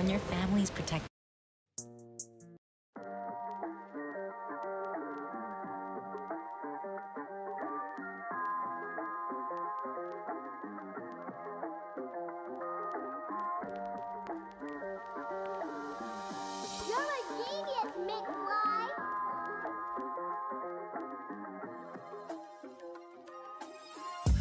when your family's protected.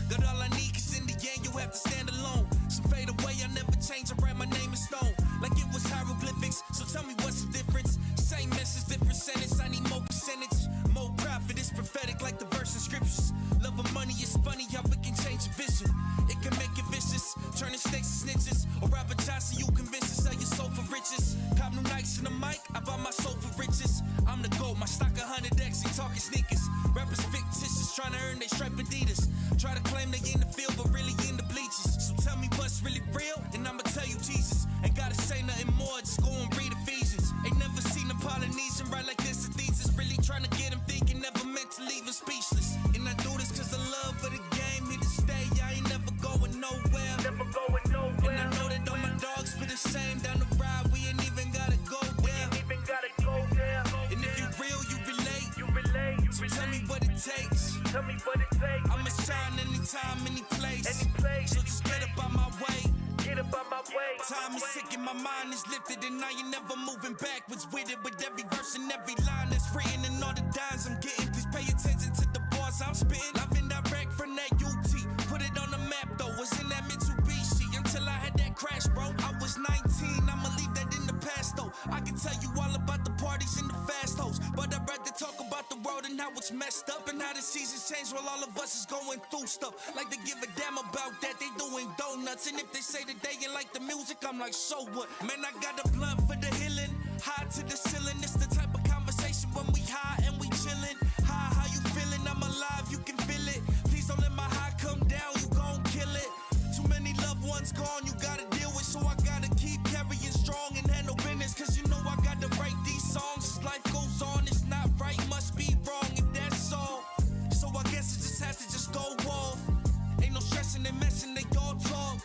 Got all I need, cause in the end you have to stand alone. Some fade away, I never change, I write my name in stone. Like it was hieroglyphics, so tell me what's the difference? Same message, different sentence, I need more percentage. More profit, it's prophetic like the verse in scriptures. Love of money is funny, how it can change your vision. It can make you vicious, turning snakes to snitches. Or Robert Johnson, you convince to sell your soul for riches. Cop new Nikes in the mic, I buy my soul for riches. I'm the GOAT, my stock 100X, he talking sneakers. Rappers fictitious, trying to earn they stripe Adidas. Try to claim they in the field, but really in the bleachers. So tell me what's really real, and I'ma tell you Jesus. Ain't gotta say nothing more, just go and read Ephesians. Ain't never seen a Polynesian write like this. Thesis really trying to get him thinking, never meant to leave him speechless. And I do this cause the love of the game here to stay. I ain't never going nowhere. Never going nowhere. And I know that all my dogs be the same down the ride. We ain't even gotta go there. We ain't even gotta go there. And if you real, you relate. You relate. So tell me what it takes. Tell me what it takes. I'ma shine anytime, any place. So just get up on my way. Get up on my way. Time is sick and my mind is lifted, and I ain't never moving backwards with it. With every verse and every line that's written and all the dimes I'm getting. Please pay attention to the bars I'm spitting. I've been direct from that UT. Put it on the map though. Was in that Mitsubishi until I had that crash, bro. I was 19. I'ma leave that in the past though. I can tell you all about the parties and the fast hoes, but I'd rather talk about the world and how it's messed up and how the seasons change while all of us is going through stuff. Like they give a damn about that, they doing donuts. And if they say that they ain't like the music, I'm like, so what? Man, I got a blunt for the healing, high to the ceiling. It's the type of conversation when we high and we chillin'. Hi, how you feeling? I'm alive, you can feel it. Please don't let my high come down, you gon' kill it. Too many loved ones gone, you gotta deal with, so I gotta keep carrying strong and handle business. Cause you know I gotta write these songs as life goes on. It's not right, must be wrong, if that's all. So I guess it just has to just go off. Ain't no stressing and messing, they all talk.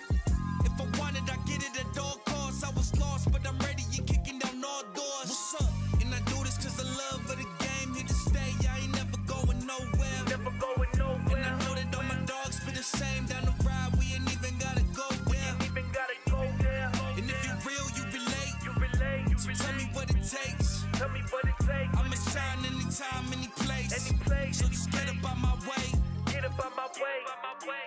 If I wanted, I get it at all costs. I was lost, but I'm ready and kicking down all doors. What's up? And I do this cause the love of the game here to stay. I ain't never going nowhere. Never going nowhere. And I know that all my dogs be the same down the ride. We ain't even gotta go there. We ain't even gotta go there. And if you real, you relate. You relate. You so tell me what it takes. Tell me what it takes. I'ma shine anytime, any place. Any place. So just get up on my way. Get up on my way. On my way.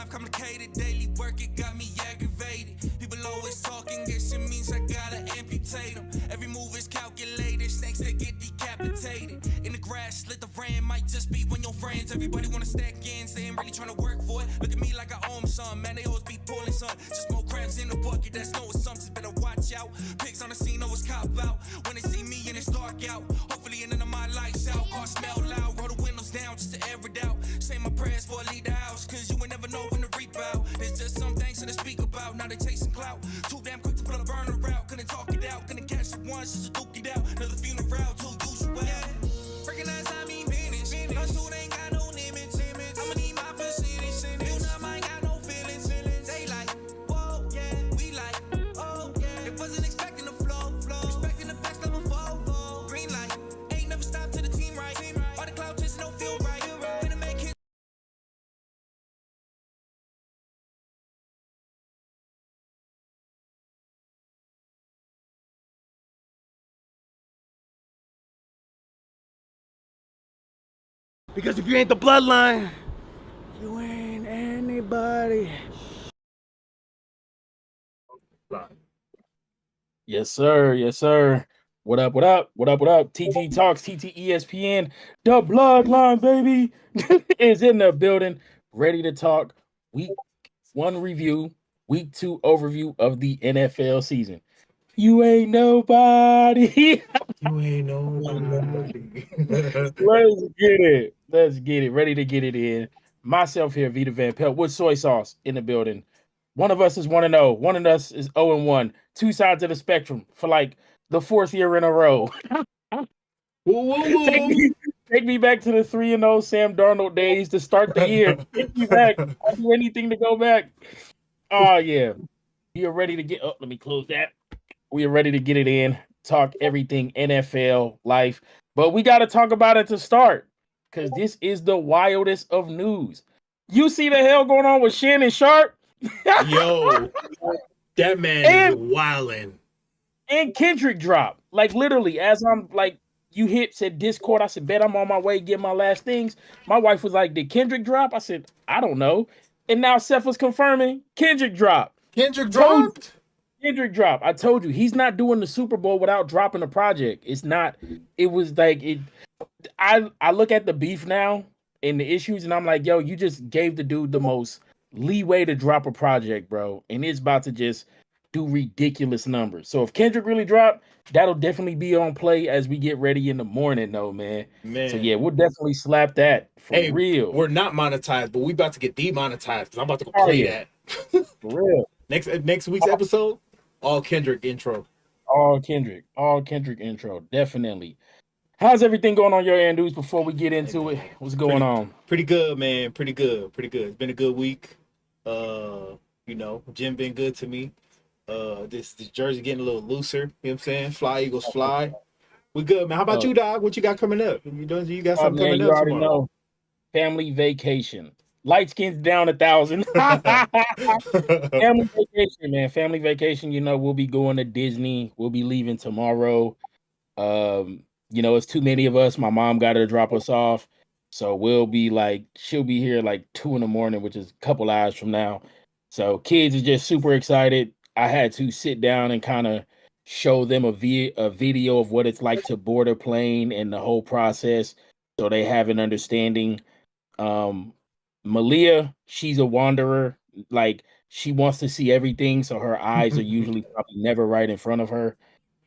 Complicated, daily work, it got me aggravated. People always talking, guess it means I gotta amputate them. Every move is calculated, snakes they get decapitated. In the grass, slit the rain, might just be when your friends. Everybody wanna stack ends, they ain't really trying to work for it. Look at me like I own some, man, they always be pulling some. Just more crabs in the bucket, that's no assumptions, better watch out. Pigs on the scene, always cop out. When they see me and it's dark out, hopefully none of my lights out. Car smell loud, roll the windows down just to air it out. Say my prayers for I leave the house, cause you ain't never know when to reap out. There's just some things to speak about, now they chasing clout. Too damn quick to put a burner out, couldn't talk it out. Couldn't catch the ones, just a duke it out. Another funeral, too usual. Yeah. Recognize I mean minutes. No suit ain't got no limits. I'ma need my percentage. You know I ain't got no feelings. They like, whoa, yeah. We like, oh, yeah. It wasn't expecting the flow. Expecting the best of a foe. Green light, ain't never stopped to the team right. All the cloud chasing don't feel right. Finna make it. Because if you ain't the bloodline, you ain't anybody. Yes, sir. Yes, sir. What up? What up? What up? What up? TT Talks, TT ESPN, the Bloodline, baby, is in the building, ready to talk week 1 review, week 2 overview of the NFL season. You ain't nobody. You ain't nobody. Let's get it. Let's get it. Ready to get it in. Myself here, Tavita Van Pelt, with soy sauce in the building. One of us is 1-0. One of us is 0-1. Two sides of the spectrum for like the 4th year in a row. Take me back to the 3-0 Sam Darnold days to start the year. Take me back. I'll do anything to go back. Oh, yeah. We are ready to get up. Let me close that. We are ready to get it in. Talk everything NFL life. But we got to talk about it to start because this is the wildest of news. You see the hell going on with Shannon Sharp? Yo, that man is wildin'. And Kendrick dropped. Like, literally, as I'm like, you said Discord. I said, bet I'm on my way to get my last things. My wife was like, did Kendrick drop? I said, I don't know. And now Seth was confirming Kendrick dropped. Kendrick dropped? Kendrick dropped. I told you, he's not doing the Super Bowl without dropping a project. It's not, it was like, I look at the beef now and the issues, and I'm like, yo, you just gave the dude the most leeway to drop a project, bro. And it's about to just do ridiculous numbers. So if Kendrick really dropped, that'll definitely be on play as we get ready in the morning, though, man. So yeah, we'll definitely slap that for real. We're not monetized, but we about to get demonetized because I'm about to go play that. For real. Next week's episode, all Kendrick intro. All Kendrick intro, definitely. How's everything going on your end, dudes? Before we get into it, what's going on? Pretty good, man. Pretty good. It's been a good week. Jim been good to me. This jersey getting a little looser. You know what I'm saying? Fly Eagles fly. We good, man. How about you, dog? What you got coming up? You got something coming up already tomorrow? Know. Family vacation. Light skin's down 1,000. Family vacation, man. Family vacation. We'll be going to Disney. We'll be leaving tomorrow. It's too many of us. My mom got to drop us off. So she'll be here like 2 a.m, which is a couple hours from now. So kids are just super excited. I had to sit down and kind of show them a video of what it's like to board a plane and the whole process, so they have an understanding. Malia, she's a wanderer. Like, she wants to see everything, so her eyes are usually probably never right in front of her.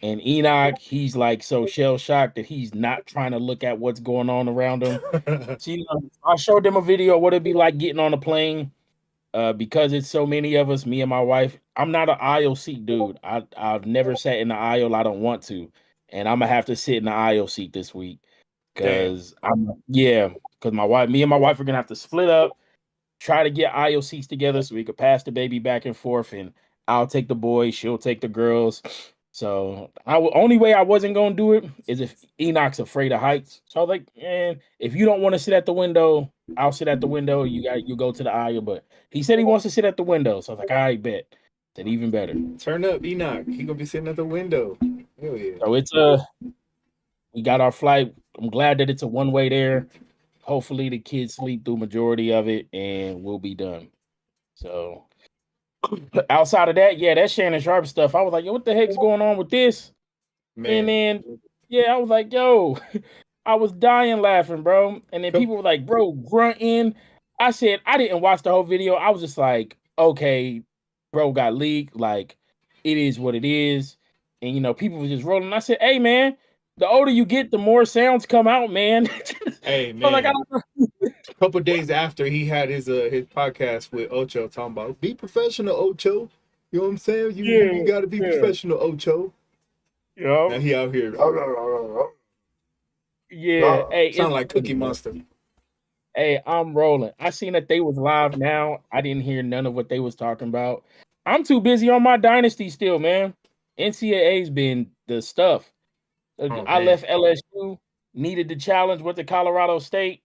And Enoch, he's like so shell-shocked that he's not trying to look at what's going on around him. So, I showed them a video of what it'd be like getting on a plane. Because it's so many of us, me and my wife, I'm not an aisle seat dude. I've never sat in the aisle. I don't want to. And I'm going to have to sit in the aisle seat this week. Because me and my wife are going to have to split up, try to get aisle seats together so we could pass the baby back and forth. And I'll take the boys, she'll take the girls. So only way I wasn't going to do it is if Enoch's afraid of heights. So I was like, if you don't want to sit at the window, I'll sit at the window. You go to the aisle. But he said he wants to sit at the window. So I was like, I bet. Then even better. Turn up, Enoch. He gonna be sitting at the window. Hell yeah. So it's we got our flight. I'm glad that it's a one-way there. Hopefully the kids sleep through majority of it and we'll be done. So outside of that, that Shannon Sharp stuff, I was like, yo, what the heck's going on with this? Man. And then, I was like, yo, I was dying laughing, bro. And then people were like, bro, grunting. I said, I didn't watch the whole video. I was just like, okay, bro got leaked. Like, it is what it is. And, people were just rolling. I said, hey, man, the older you get, the more sounds come out, man. Hey, man. Like, a couple days after he had his podcast with Ocho talking about, be professional, Ocho. You know what I'm saying? You got to be professional, Ocho. Yeah. Now he out here. Yeah. Hey, sound like Cookie Monster. Hey, I'm rolling. I seen that they was live now. I didn't hear none of what they was talking about. I'm too busy on my dynasty still, man. NCAA's been the stuff. I left LSU, needed the challenge, went to Colorado State.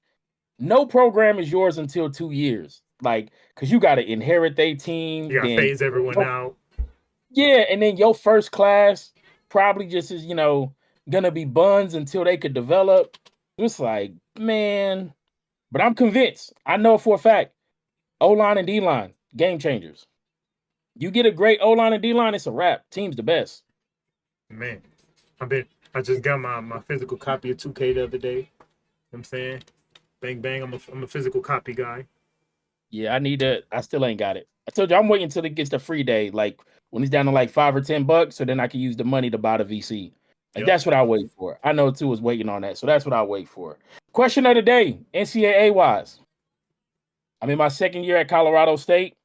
No program is yours until 2 years. Like, because you got to inherit their team. You got to phase everyone out. Yeah, and then your first class probably just is, going to be buns until they could develop. It's like, man. But I'm convinced. I know for a fact. O-line and D-line, game changers. You get a great O-line and D-line, it's a wrap. Team's the best. Man, I just got my physical copy of 2K the other day. You know what I'm saying? Bang bang, I'm a physical copy guy. Yeah, I need to. I still ain't got it. I told you I'm waiting until it gets the free day, like when it's down to like $5 or $10, so then I can use the money to buy the VC. Like Yep. that's what I wait for. I know too is waiting on that, so that's what I wait for. Question of the day, NCAA wise. I'm in my second year at Colorado State.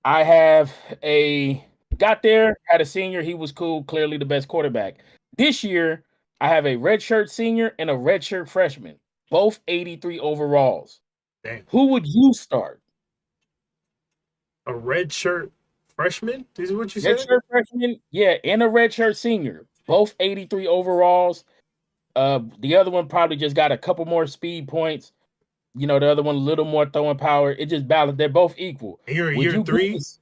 I have got there, had a senior. He was cool, clearly the best quarterback. This year, I have a redshirt senior and a redshirt freshman, both 83 overalls. Dang. Who would you start? A red shirt freshman? This is what you Red said? shirt freshman, yeah, and a red shirt senior, both 83 overalls. The other one probably just got a couple more speed points. You know, the other one a little more throwing power. It just balanced. They're both equal. And you're in Would year you 3? this?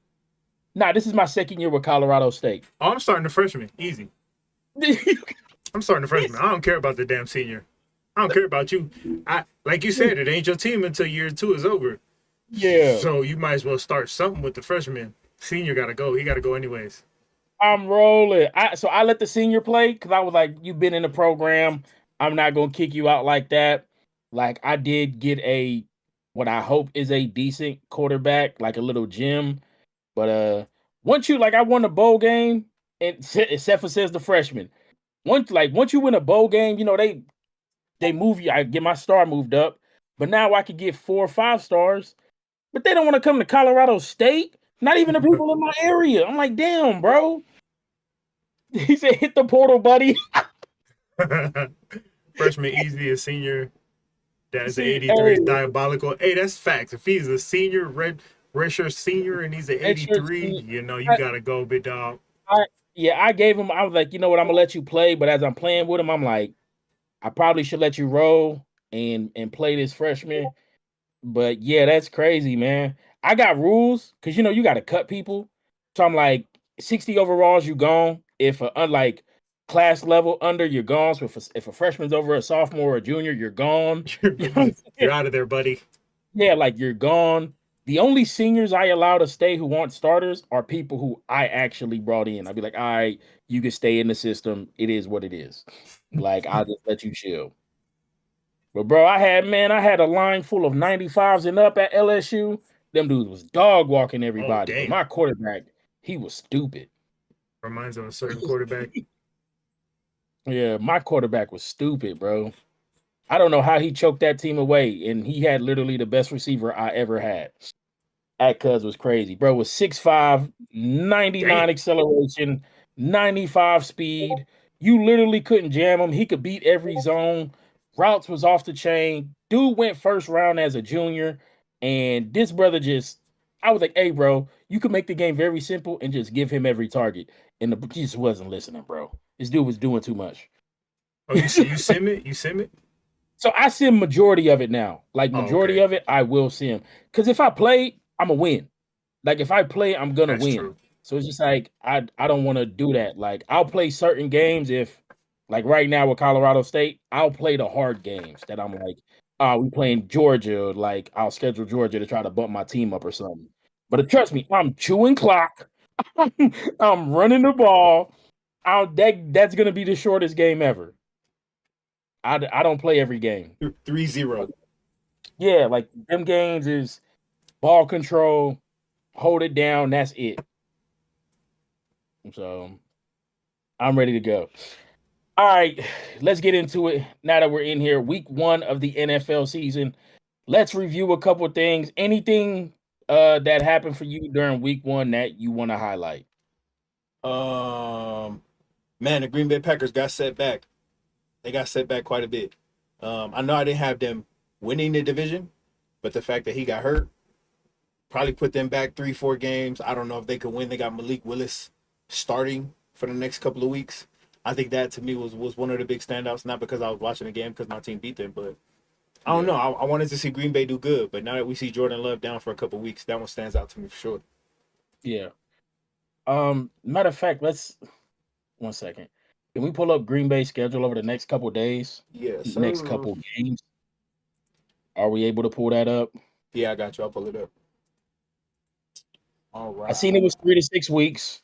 Nah, this is my second year with Colorado State. Oh, I'm starting the freshman. Easy. I'm starting the freshman. I don't care about the damn senior. I don't care about you. Like you said, it ain't your team until year 2 is over. Yeah. So you might as well start something with the freshman. Senior gotta go. He gotta go anyways. I'm rolling. So I let the senior play because I was like, you've been in the program. I'm not gonna kick you out like that. Like I did get what I hope is a decent quarterback, like a little gym. But once you I won a bowl game, and except for says the freshman. Once you win a bowl game, you know, they move you. I get my star moved up, but now I could get 4 or 5 stars. But they don't want to come to Colorado State. Not even the people in my area. I'm like, damn, bro. He said, hit the portal, buddy. Freshman easy, a senior. That's 83 is diabolical. Hey, that's facts. If he's a senior, redshirt senior, and he's an 83, you know, you gotta go, big dog. I gave him. I was like, you know what, I'm gonna let you play, but as I'm playing with him, I'm like, I probably should let you roll and play this freshman. But yeah, that's crazy, man. I got rules because you know you got to cut people. So I'm like, 60 overalls, you gone. If unlike class level under, you're gone. So if a freshman's over a sophomore or a junior, you're gone. You're out of there, buddy. Yeah, like you're gone. The only seniors I allow to stay who aren't starters are people who I actually brought in. I'd be like, all right, you can stay in the system. It is what it is. Like, I'll just let you chill. But bro, I had a line full of 95s and up at LSU. Them dudes was dog walking everybody. But my quarterback, he was stupid. Reminds of a certain quarterback. Yeah, my quarterback was stupid, bro. I don't know how he choked that team away, and he had literally the best receiver I ever had. That cuz was crazy. Bro was 6'5", 99 acceleration, 95 speed. You literally couldn't jam him. He could beat every zone. Routes was off the chain. Dude went first round as a junior, and this brother I was like, hey, bro, you could make the game very simple and just give him every target. And he just wasn't listening, bro. This dude was doing too much. Oh, you sim it? You sim it? So I sim majority of it now. Like majority of it, I will sim. Because if I play, I'm going to win. Like if I play, I'm going to win. True. So it's just like, I don't want to do that. Like I'll play certain games if, like right now with Colorado State, I'll play the hard games that I'm like, we playing Georgia. Like I'll schedule Georgia to try to bump my team up or something. But trust me, I'm chewing clock. I'm running the ball. That's going to be the shortest game ever. I don't play every game. 3-0. Yeah, like them games is ball control, hold it down, that's it. So I'm ready to go. All right, let's get into it. Now that we're in here, week 1 of the NFL season, let's review a couple things. Anything that happened for you during week 1 that you want to highlight? Man, the Green Bay Packers got set back. They got set back quite a bit. I know I didn't have them winning the division, but the fact that he got hurt probably put them back 3-4 games. I don't know if they could win. They got Malik Willis starting for the next couple of weeks. I think that to me was one of the big standouts, not because I was watching the game because my team beat them, but I don't know. I wanted to see Green Bay do good, but now that we see Jordan Love down for a couple of weeks, that one stands out to me for sure. Yeah. Matter of fact, one second. Can we pull up Green Bay's schedule over the next couple of days? Yes. Next couple of games. Are we able to pull that up? Yeah, I got you. I'll pull it up. All right. I seen it was 3 to 6 weeks.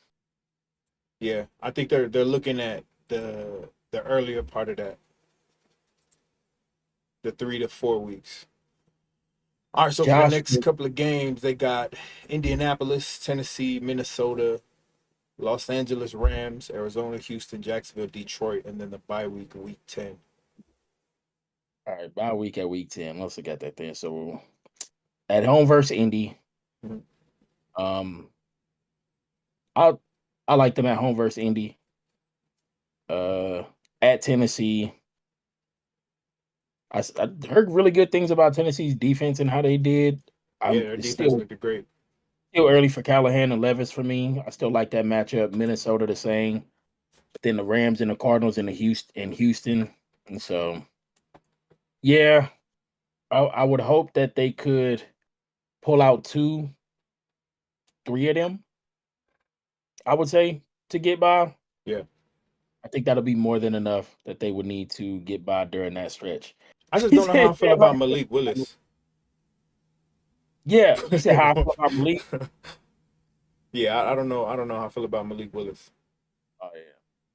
Yeah, I think they're looking at the earlier part of that, the 3 to 4 weeks. All right, so for the Josh, next couple of games, they got Indianapolis, Tennessee, Minnesota, Los Angeles Rams, Arizona, Houston, Jacksonville, Detroit, and then the bye week, week 10. all right, bye week at week 10. Let's look at that thing. So at home versus Indy. Mhm. Um, I like them at home versus Indy. At Tennessee. I heard really good things about Tennessee's defense and how they did. Yeah, their It's defense still looked great. early for Callahan and Levis for me. I still like that matchup. Minnesota the same. But then the Rams and the Cardinals in Houston. And so yeah, I would hope that they could pull out 2, 3 of them. I would say to get by. Yeah. I think that'll be more than enough that they would need to get by during that stretch. I just He don't know how said, I feel about Malik Willis. yeah, you said how I feel about Malik. Yeah, I don't know. I don't know how I feel about Malik Willis. Oh yeah.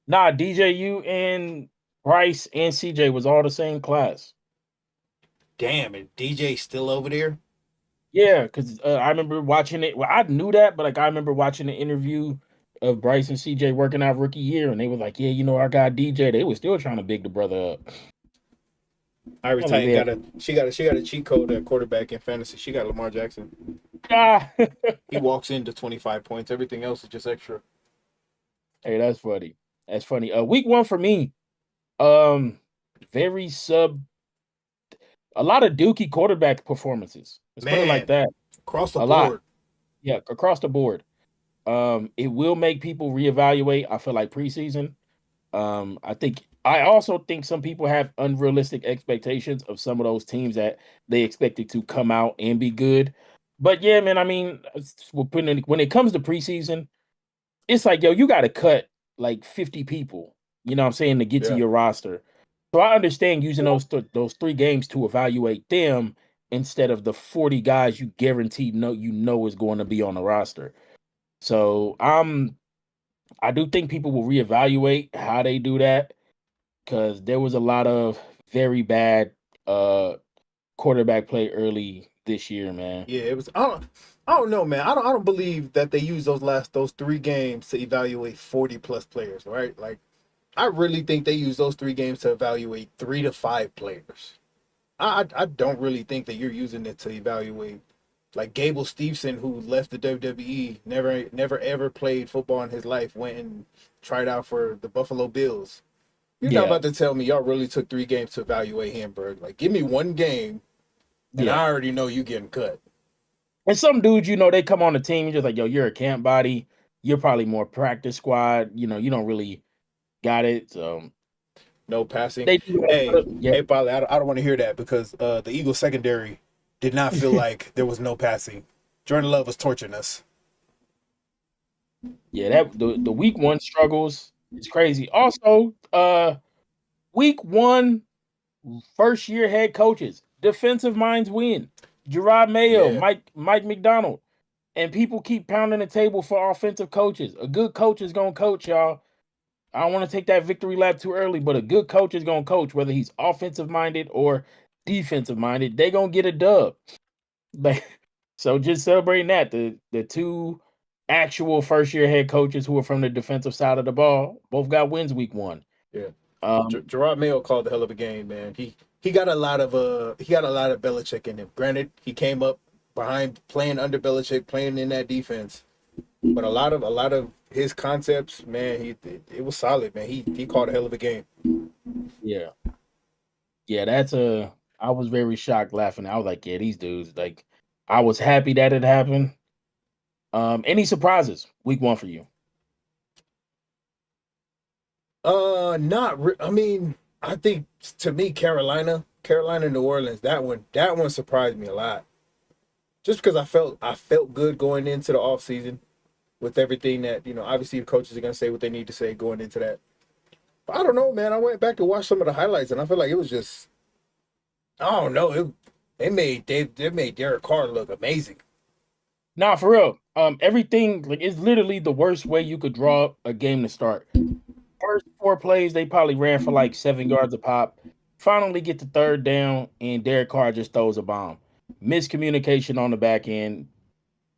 Nah, DJU and Bryce and CJ was all the same class. Damn, and DJ's still over there? Yeah, because I remember watching it. Well, I knew that, but like I remember watching the interview of Bryce and CJ working out rookie year, and they were like, "Yeah, our guy DJ." They were still trying to big the brother up. Iris I mean, Titan she got a cheat code at quarterback in fantasy. She got Lamar Jackson. ah. He walks into 25 points. Everything else is just extra. Hey, that's funny. That's funny. Week 1 for me, very a lot of dookie quarterback performances. Let's put it like that. Across the A board. lot. Yeah, across the board. It will make people reevaluate. I feel like preseason. I also think some people have unrealistic expectations of some of those teams that they expected to come out and be good. But yeah, man, I mean, when it comes to preseason, it's like, yo, you got to cut like 50 people, you know what I'm saying, to get to Yeah. your roster. So I understand using those 3 games to evaluate them instead of the 40 guys you guarantee is going to be on the roster. So I do think people will reevaluate how they do that because there was a lot of very bad quarterback play early this year, man. Yeah, it was. I don't know, man. I don't believe that they use those 3 games to evaluate 40 plus players, right? Like, I really think they use those 3 games to evaluate 3 to 5 players. I don't really think that you're using it to evaluate like Gable Steveson, who left the WWE, never ever played football in his life, went and tried out for the Buffalo Bills. You're not about to tell me y'all really took 3 games to evaluate him, bro. Like, give me 1 game, and I already know you getting cut. And some dudes, they come on the team, you're just like, yo, you're a camp body. You're probably more practice squad. You don't really got it. So no passing. They do Hey, Parlay, I don't want to hear that because the Eagles secondary did not feel like there was no passing. Jordan Love was torching us. Yeah, that the week 1 struggles is crazy. Also, week 1 first year head coaches, defensive minds win. Gerard Mayo, Mike McDonald, and people keep pounding the table for offensive coaches. A good coach is gonna coach, y'all. I don't want to take that victory lap too early, but a good coach is gonna coach, whether he's offensive minded or defensive minded. They gonna get a dub. So just celebrating that the 2 actual first year head coaches who are from the defensive side of the ball both got wins week 1. Yeah. Gerard Mayo called a hell of a game, man. He got a lot of Belichick in him. Granted, he came up behind playing under Belichick, playing in that defense. But a lot of his concepts, man, it was solid, man. He called a hell of a game. Yeah. Yeah, I was very shocked laughing. I was like, yeah, these dudes, like, I was happy that it happened. Any surprises week 1 for you? I mean, I think to me, Carolina, New Orleans, that one surprised me a lot. Just because I felt good going into the offseason with everything that, obviously the coaches are gonna say what they need to say going into that. But I don't know, man. I went back to watch some of the highlights and I feel like it was just, I don't know. They made Derek Carr look amazing. Nah, for real. Everything, like, it's literally the worst way you could draw up a game to start. First 4 plays, they probably ran for like 7 yards a pop. Finally get the third down, and Derek Carr just throws a bomb. Miscommunication on the back end.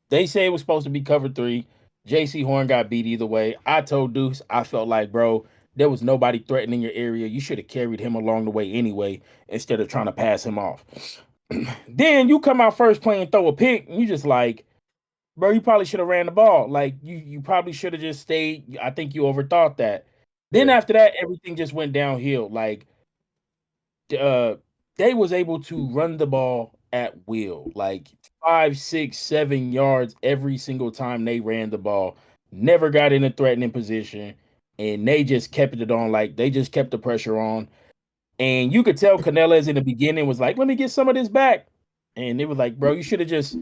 They say it was supposed to be cover 3. JC Horn got beat either way. I told Deuce, I felt like, bro, there was nobody threatening your area. You should have carried him along the way anyway, instead of trying to pass him off. Then you come out first play and throw a pick, and you just like, bro, you probably should have ran the ball. Like you probably should have just stayed. I think you overthought that. Then after that, everything just went downhill. Like they was able to run the ball at will, like 5, 6, 7 yards every single time they ran the ball. Never got in a threatening position, and they just kept it on. Like they just kept the pressure on. And you could tell Canellas in the beginning was like, let me get some of this back. And it was like, bro, you should have just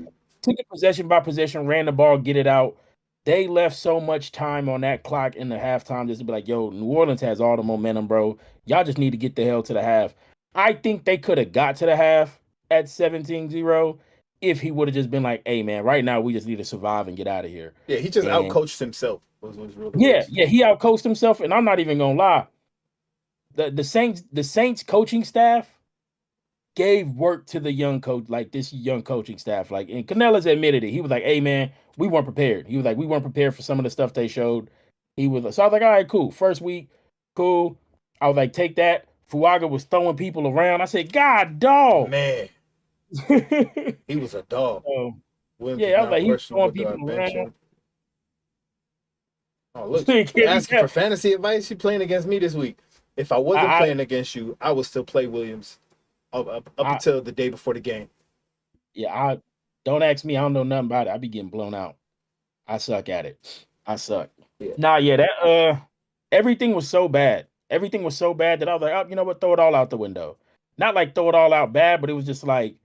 took it possession by possession, ran the ball, get it out. They left so much time on that clock in the halftime just to be like, yo, New Orleans has all the momentum, bro. Y'all just need to get the hell to the half. I think they could have got to the half at 17-0 if he would have just been like, hey, man, right now we just need to survive and get out of here. Yeah, he just outcoached himself. Yeah, he outcoached himself. And I'm not even going to lie. The Saints coaching staff gave work to the young coach, like this young coaching staff. Like, and Canellas admitted it. He was like, hey man, we weren't prepared. He was like, we weren't prepared for some of the stuff they showed. So I was like, all right, cool. First week, cool. I was like, take that. Fuaga was throwing people around. I said, God dog. Man. He was a dog. Yeah, I was like, he was throwing people around. Oh, look, asking for fantasy advice. You playing against me this week. If I wasn't playing against you, I would still play Williams up until the day before the game. Yeah, don't ask me. I don't know nothing about it. I be getting blown out. I suck at it. I suck. Yeah. That everything was so bad. Everything was so bad that I was like, oh, you know what? Throw it all out the window. Not like throw it all out bad, but it was just like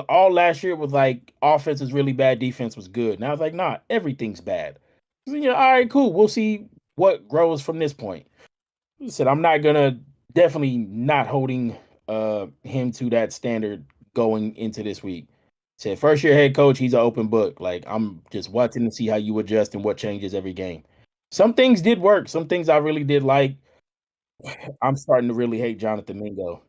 all last year was like offense is really bad, defense was good. And I was like, nah, everything's bad. So, yeah, all right, cool. We'll see what grows from this point. I said I'm not gonna definitely not holding him to that standard going into this week. Said first year head coach, he's an open book. Like I'm just watching to see how you adjust and what changes every game. Some things did work. Some things I really did like. I'm starting to really hate Jonathan Mingo.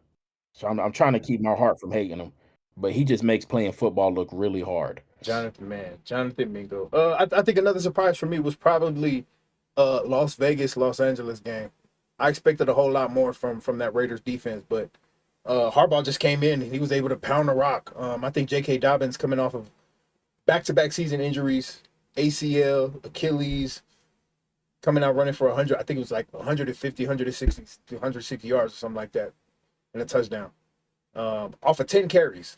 So I'm trying to keep my heart from hating him. But he just makes playing football look really hard. Jonathan Mingo. I think another surprise for me was probably Las Vegas, Los Angeles game. I expected a whole lot more from that Raiders defense, but Harbaugh just came in and he was able to pound the rock. I think J.K. Dobbins coming off of back-to-back season injuries, ACL, Achilles, coming out running for 100. I think it was like 150, 160, 160 yards or something like that, and a touchdown off of 10 carries.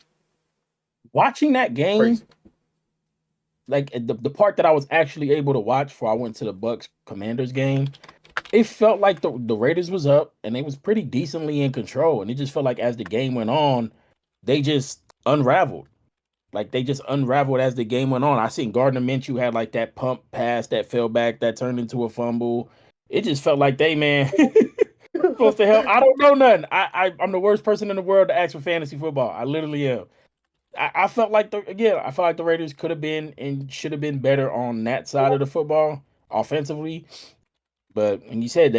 Watching that game, crazy. Like the part that I was actually able to watch before I went to the Bucks Commanders game, it felt like the Raiders was up and they was pretty decently in control. And it just felt like as the game went on, they just unraveled. Like they just unraveled as the game went on. I seen Gardner Minshew had like that pump pass that fell back that turned into a fumble. It just felt like they, man, supposed to help. I don't know nothing. I'm the worst person in the world to ask for fantasy football. I literally am. I felt like the Raiders could have been and should have been better on that side of the football offensively. But when you said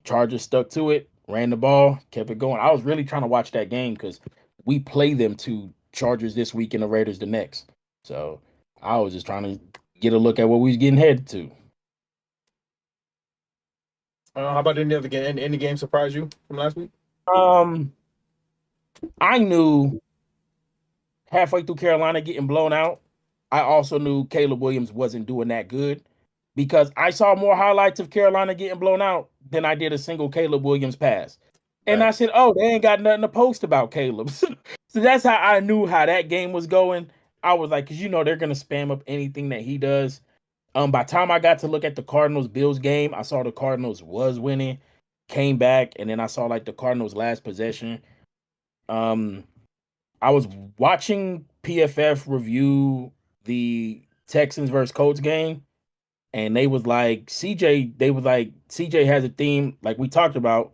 Chargers stuck to it, ran the ball, kept it going. I was really trying to watch that game because we play them to Chargers this week and the Raiders the next. So I was just trying to get a look at what we was getting headed to. How about any other game? Any game surprised you from last week? I knew halfway through Carolina getting blown out, I also knew Caleb Williams wasn't doing that good because I saw more highlights of Carolina getting blown out than I did a single Caleb Williams pass. And I said, oh, they ain't got nothing to post about Caleb. So that's how I knew how that game was going. I was like, because they're going to spam up anything that he does. By the time I got to look at the Cardinals-Bills game, I saw the Cardinals was winning, came back, and then I saw like the Cardinals' last possession. I was watching PFF review the Texans versus Colts game, and they was like, CJ has a theme, like we talked about,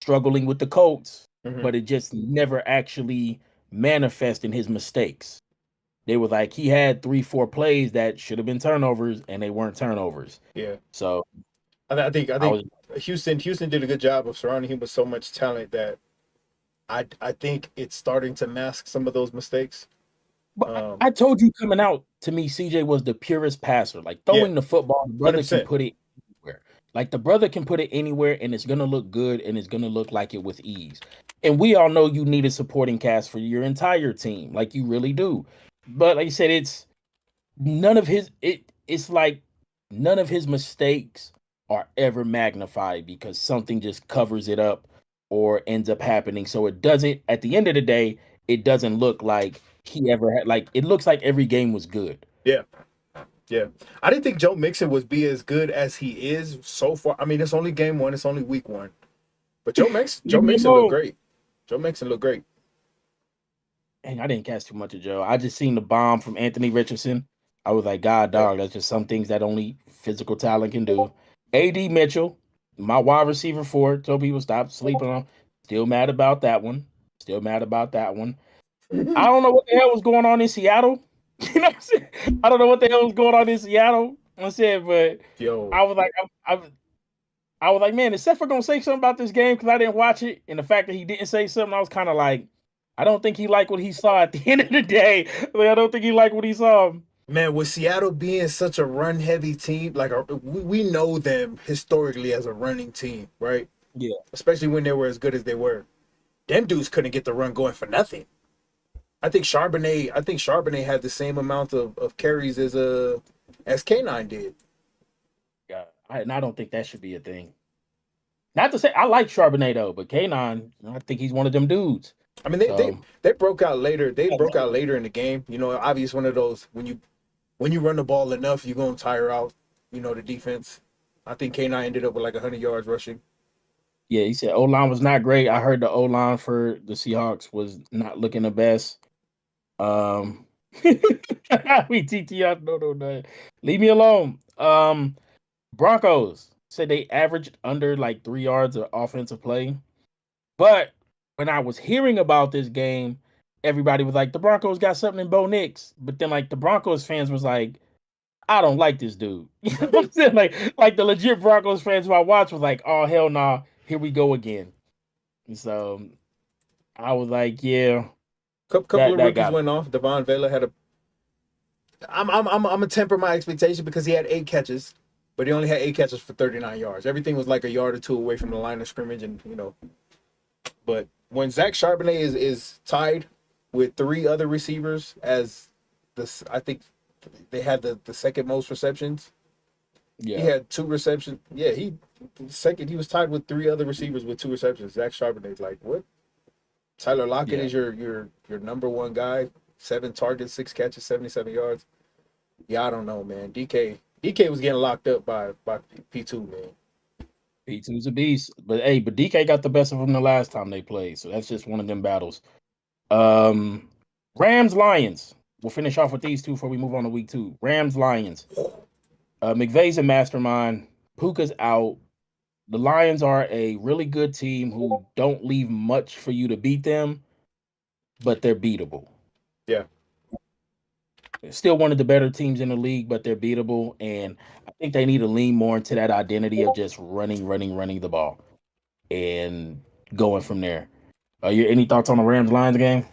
struggling with the Colts, but it just never actually manifested in his mistakes. They were like, he had 3-4 plays that should have been turnovers, and they weren't turnovers. Yeah. So I think Houston did a good job of surrounding him with so much talent that I think it's starting to mask some of those mistakes. But I told you coming out to me, CJ was the purest passer. Like Yeah, throwing the football, the brother can 100%. put it anywhere. Like the brother can put it anywhere, and it's gonna look good, and it's gonna look like it with ease. And we all know you need a supporting cast for your entire team, like you really do. But like I said, none of his it's like none of his mistakes are ever magnified because something just covers it up or ends up happening. So it doesn't, at the end of the day, it doesn't look like he ever had, like it looks like every game was good. Yeah, yeah. I didn't think Joe Mixon would be as good as he is so far. I mean, it's only game one, it's only week one. But Joe Leave me Mixon looked alone. great. Joe Mixon looked great. And I didn't catch too much of Joe. I just seen the bomb from Anthony Richardson. I was like, God, Yeah. dog, that's just some things that only physical talent can do. AD Mitchell, my wide receiver for told people stop sleeping on. Still mad about that one. Still mad about that one. I don't know what the hell was going on in Seattle. You know what I'm saying? I don't know what the hell was going on in Seattle. I said, but Yo, I was like, I was like, man, is Seth gonna say something about this game because I didn't watch it, and the fact that he didn't say something, I was kind of like, I don't think he liked what he saw at the end of the day. Like, I don't think he liked what he saw. man, with Seattle being such a run heavy team, like we know them historically as a running team, right? Yeah, Especially when they were as good as they were. Them dudes couldn't get the run going for nothing. I think Charbonnet had the same amount of carries as K9 did. yeah, and I don't think that should be a thing. Not to say I like Charbonnet though, but K9, I think he's one of them dudes. I mean, So they broke out later. They broke out later in the game. You know, obvious one of those when you run the ball enough, you're gonna tire out. You know, the defense. I think K9 ended up with like 100 yards rushing. yeah, he said O-line was not great. I heard the O-line for the Seahawks was not looking the best. We TTR, no. Leave me alone. Broncos said they averaged under like 3 yards of offensive play. But when I was hearing about this game, everybody was like, the Broncos got something in Bo Nix. But then like the Broncos fans was like, I don't like this dude. You know what I'm saying? Like the legit Broncos fans who I watched was like, oh hell nah, here we go again. And so I was like, yeah, Couple that of that rookies got me. went off. Devon Vela had a. I'm gonna temper my expectation because he had 8 catches, but he only had 8 catches for 39 yards. Everything was like a yard or two away from the line of scrimmage, and you know. But when Zach Charbonnet is tied with 3 other receivers as this, I think they had the second most receptions. He Yeah, had 2 receptions. Yeah, he was tied with 3 other receivers with 2 receptions. Zach Charbonnet's like, what? Tyler Lockett yeah. is your number one guy. 7 targets, 6 catches, 77 yards. Yeah, I don't know, man. DK was getting locked up by P2, man. P2's a beast. But hey, but DK got the best of him the last time they played. So that's just one of them battles. Um Rams Lions. We'll finish off with these two before we move on to week 2. Rams Lions. McVay's a mastermind. Puka's out. The Lions are a really good team who don't leave much for you to beat them, but they're beatable. Yeah. They're still one of the better teams in the league, but they're beatable. And I think they need to lean more into that identity of just running the ball and going from there. Any thoughts on the Rams Lions game?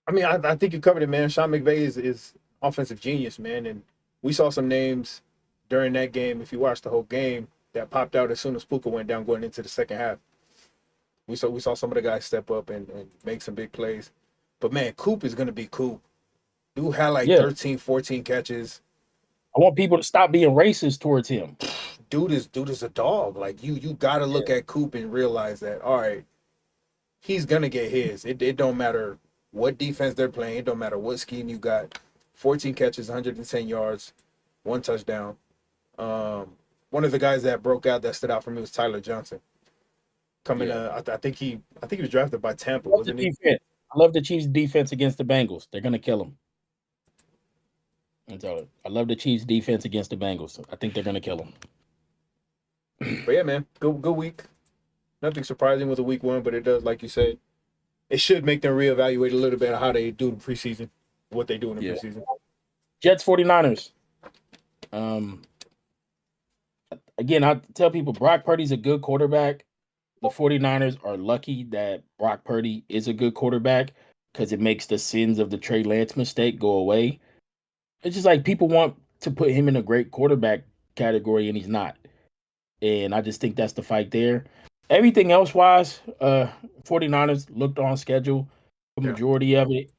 I mean, I think you covered it, man. Sean McVay is offensive genius, man. And we saw some names during that game, if you watched the whole game, that popped out as soon as Puka went down going into the second half. We saw some of the guys step up and make some big plays. But man, Coop is gonna be Coop. Dude had like Yeah. 13, 14 catches. I want people to stop being racist towards him. Dude is a dog. Like you gotta Yeah. look at Coop and realize that, all right, he's gonna get his. It don't matter what defense they're playing, it don't matter what scheme you got. 14 catches, 110 yards, 1 touchdown. One of the guys that broke out that stood out for me was Tyler Johnson. Coming I think he was drafted by Tampa, Love the wasn't he? defense. I love the Chiefs' defense against the Bengals. They're gonna kill them. I love the Chiefs' defense against the Bengals. I think they're gonna kill them. But yeah, man, good week. Nothing surprising with a week 1, but it does, like you said, it should make them reevaluate a little bit of how they do the preseason, what they do in the preseason. Jets 49ers. again, I tell people Brock Purdy's a good quarterback. The 49ers are lucky that Brock Purdy is a good quarterback because it makes the sins of the Trey Lance mistake go away. It's just like people want to put him in a great quarterback category, and he's not. And I just think that's the fight there. Everything else wise, 49ers looked on schedule for majority of it.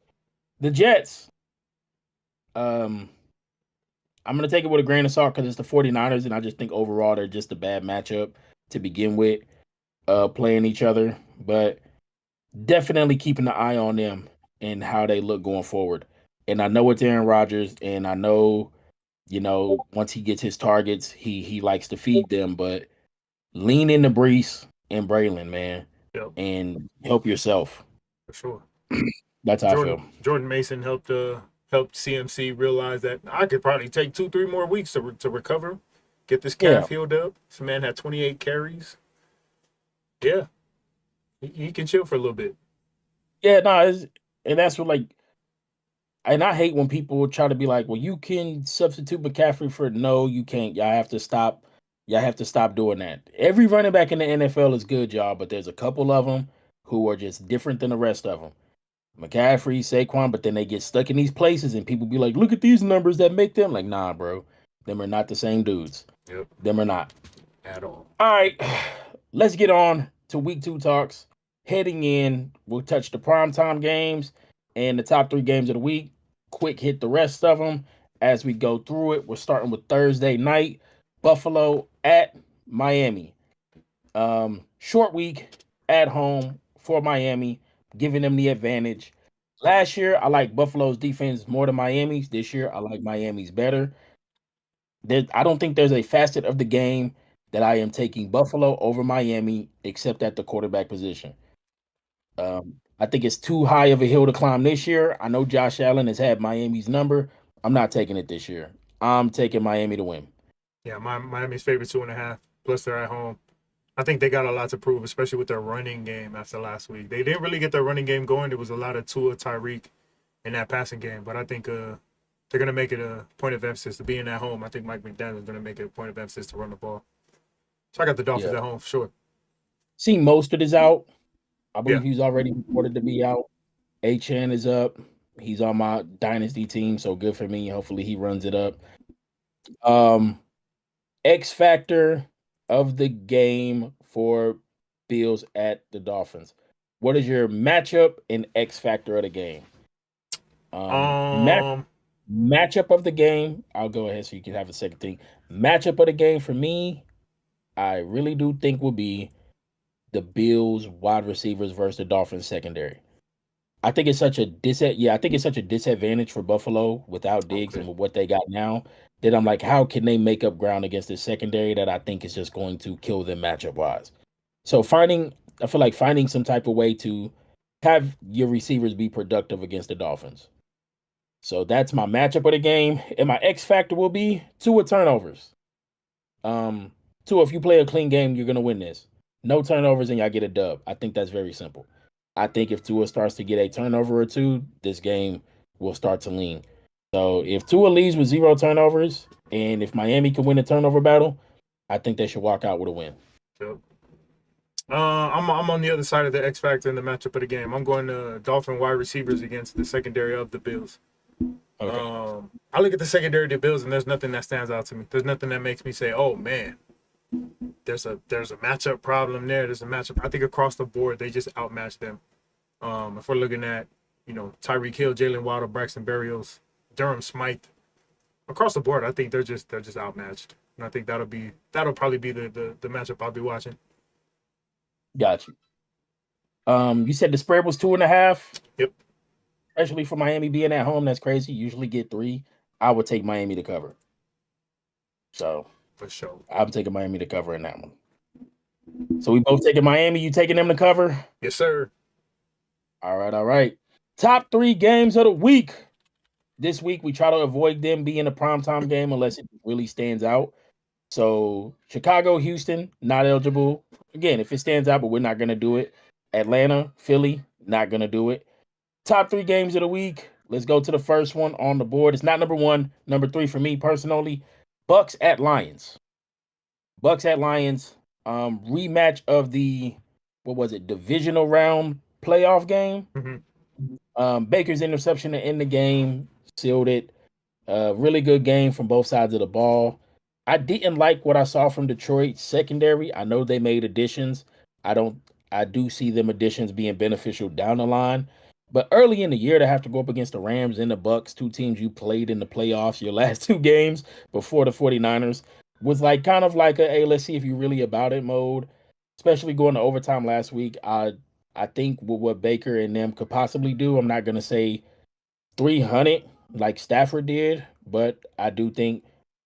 The Jets, I'm going to take it with a grain of salt because it's the 49ers, and I just think overall they're just a bad matchup to begin with, playing each other. But definitely keeping an eye on them and how they look going forward. And I know it's Aaron Rodgers, and I know, once he gets his targets, he likes to feed them, but lean into Brees and Braylon, man, and help yourself. For sure. That's how I feel. Jordan Mason helped CMC realize that I could probably take 2-3 more weeks to recover, get this calf healed up. This man had 28 carries. Yeah. He can chill for a little bit. Yeah, no, and that's what, and I hate when people try to be like, well, you can substitute McCaffrey for no, you can't. Y'all have to stop. Y'all have to stop doing that. Every running back in the NFL is good, y'all, but there's a couple of them who are just different than the rest of them. McCaffrey, Saquon, but then they get stuck in these places and people be like, look at these numbers that make them. Like, nah, bro. Them are not the same dudes. Yep. Them are not. At all. All right. Let's get on to week 2 talks. Heading in, we'll touch the primetime games and the top 3 games of the week. Quick hit the rest of them as we go through it. We're starting with Thursday night. Buffalo at Miami. Short week at home for Miami, giving them the advantage. Last year, I like Buffalo's defense more than Miami's. This year, I like Miami's better. I don't think there's a facet of the game that I am taking Buffalo over Miami, except at the quarterback position. I think it's too high of a hill to climb this year. I know Josh Allen has had Miami's number. I'm not taking it this year. I'm taking Miami to win. Yeah, Miami's favorite 2.5. Plus, they're at home. I think they got a lot to prove, especially with their running game after last week. They didn't really get their running game going. There was a lot of Tua, Tyreek in that passing game. But I think they're going to make it a point of emphasis to being at home. I think Mike McDaniel is going to make it a point of emphasis to run the ball. So I got the Dolphins at home for sure. See, Mostert is out. I believe he's already reported to be out. Achane is up. He's on my dynasty team, so good for me. Hopefully he runs it up. X factor of the game for Bills at the Dolphins. What is your matchup and X factor of the game? Matchup of the game. I'll go ahead so you can have a second thing. Matchup of the game for me, I really do think will be the Bills wide receivers versus the Dolphins secondary. I think it's such a disadvantage for Buffalo without Diggs and with what they got now that I'm like, how can they make up ground against this secondary that I think is just going to kill them matchup wise? So I feel like finding some type of way to have your receivers be productive against the Dolphins. So that's my matchup of the game. And my X factor will be 2 turnovers. 2, if you play a clean game, you're going to win this. No turnovers and y'all get a dub. I think that's very simple. I think if Tua starts to get a turnover or 2, this game will start to lean. So if Tua leaves with 0 turnovers, and if Miami can win a turnover battle, I think they should walk out with a win. Yep. I'm on the other side of the X factor in the matchup of the game. I'm going to Dolphin wide receivers against the secondary of the Bills. Okay. I look at the secondary of the Bills, and there's nothing that stands out to me. There's nothing that makes me say, "Oh man, there's a matchup problem there. There's a matchup." I think across the board they just outmatched them. If we're looking at Tyreek Hill, Jalen Waddle, Braxton Berrios, Durham Smythe, across the board, I think they're just outmatched, and I think that'll probably be the matchup I'll be watching. Got you. You said the spread was 2.5. Yep. Especially for Miami being at home, that's crazy. Usually get 3. I would take Miami to cover. So for sure, I'm taking Miami to cover in that one. So we both taking Miami. You taking them to cover? Yes, sir. All right. Top 3 games of the week. This week we try to avoid them being a primetime game unless it really stands out. So Chicago, Houston, not eligible. Again, if it stands out, but we're not going to do it. Atlanta, Philly, not going to do it. Top 3 games of the week. Let's go to the first one on the board. It's not number 1, number 3 for me personally. Bucks at Lions. Bucks at Lions. Rematch of the divisional round playoff game. Baker's interception to end the game sealed it. Really good game from both sides of the ball. I didn't like what I saw from Detroit secondary. I know they made additions. I do see them additions being beneficial down the line. But early in the year to have to go up against the Rams and the Bucks, two teams you played in the playoffs your last two games before the 49ers, was like kind of like a hey, let's see if you're really about it mode. Especially going to overtime last week. I think with what Baker and them could possibly do, I'm not gonna say 300 like Stafford did, but I do think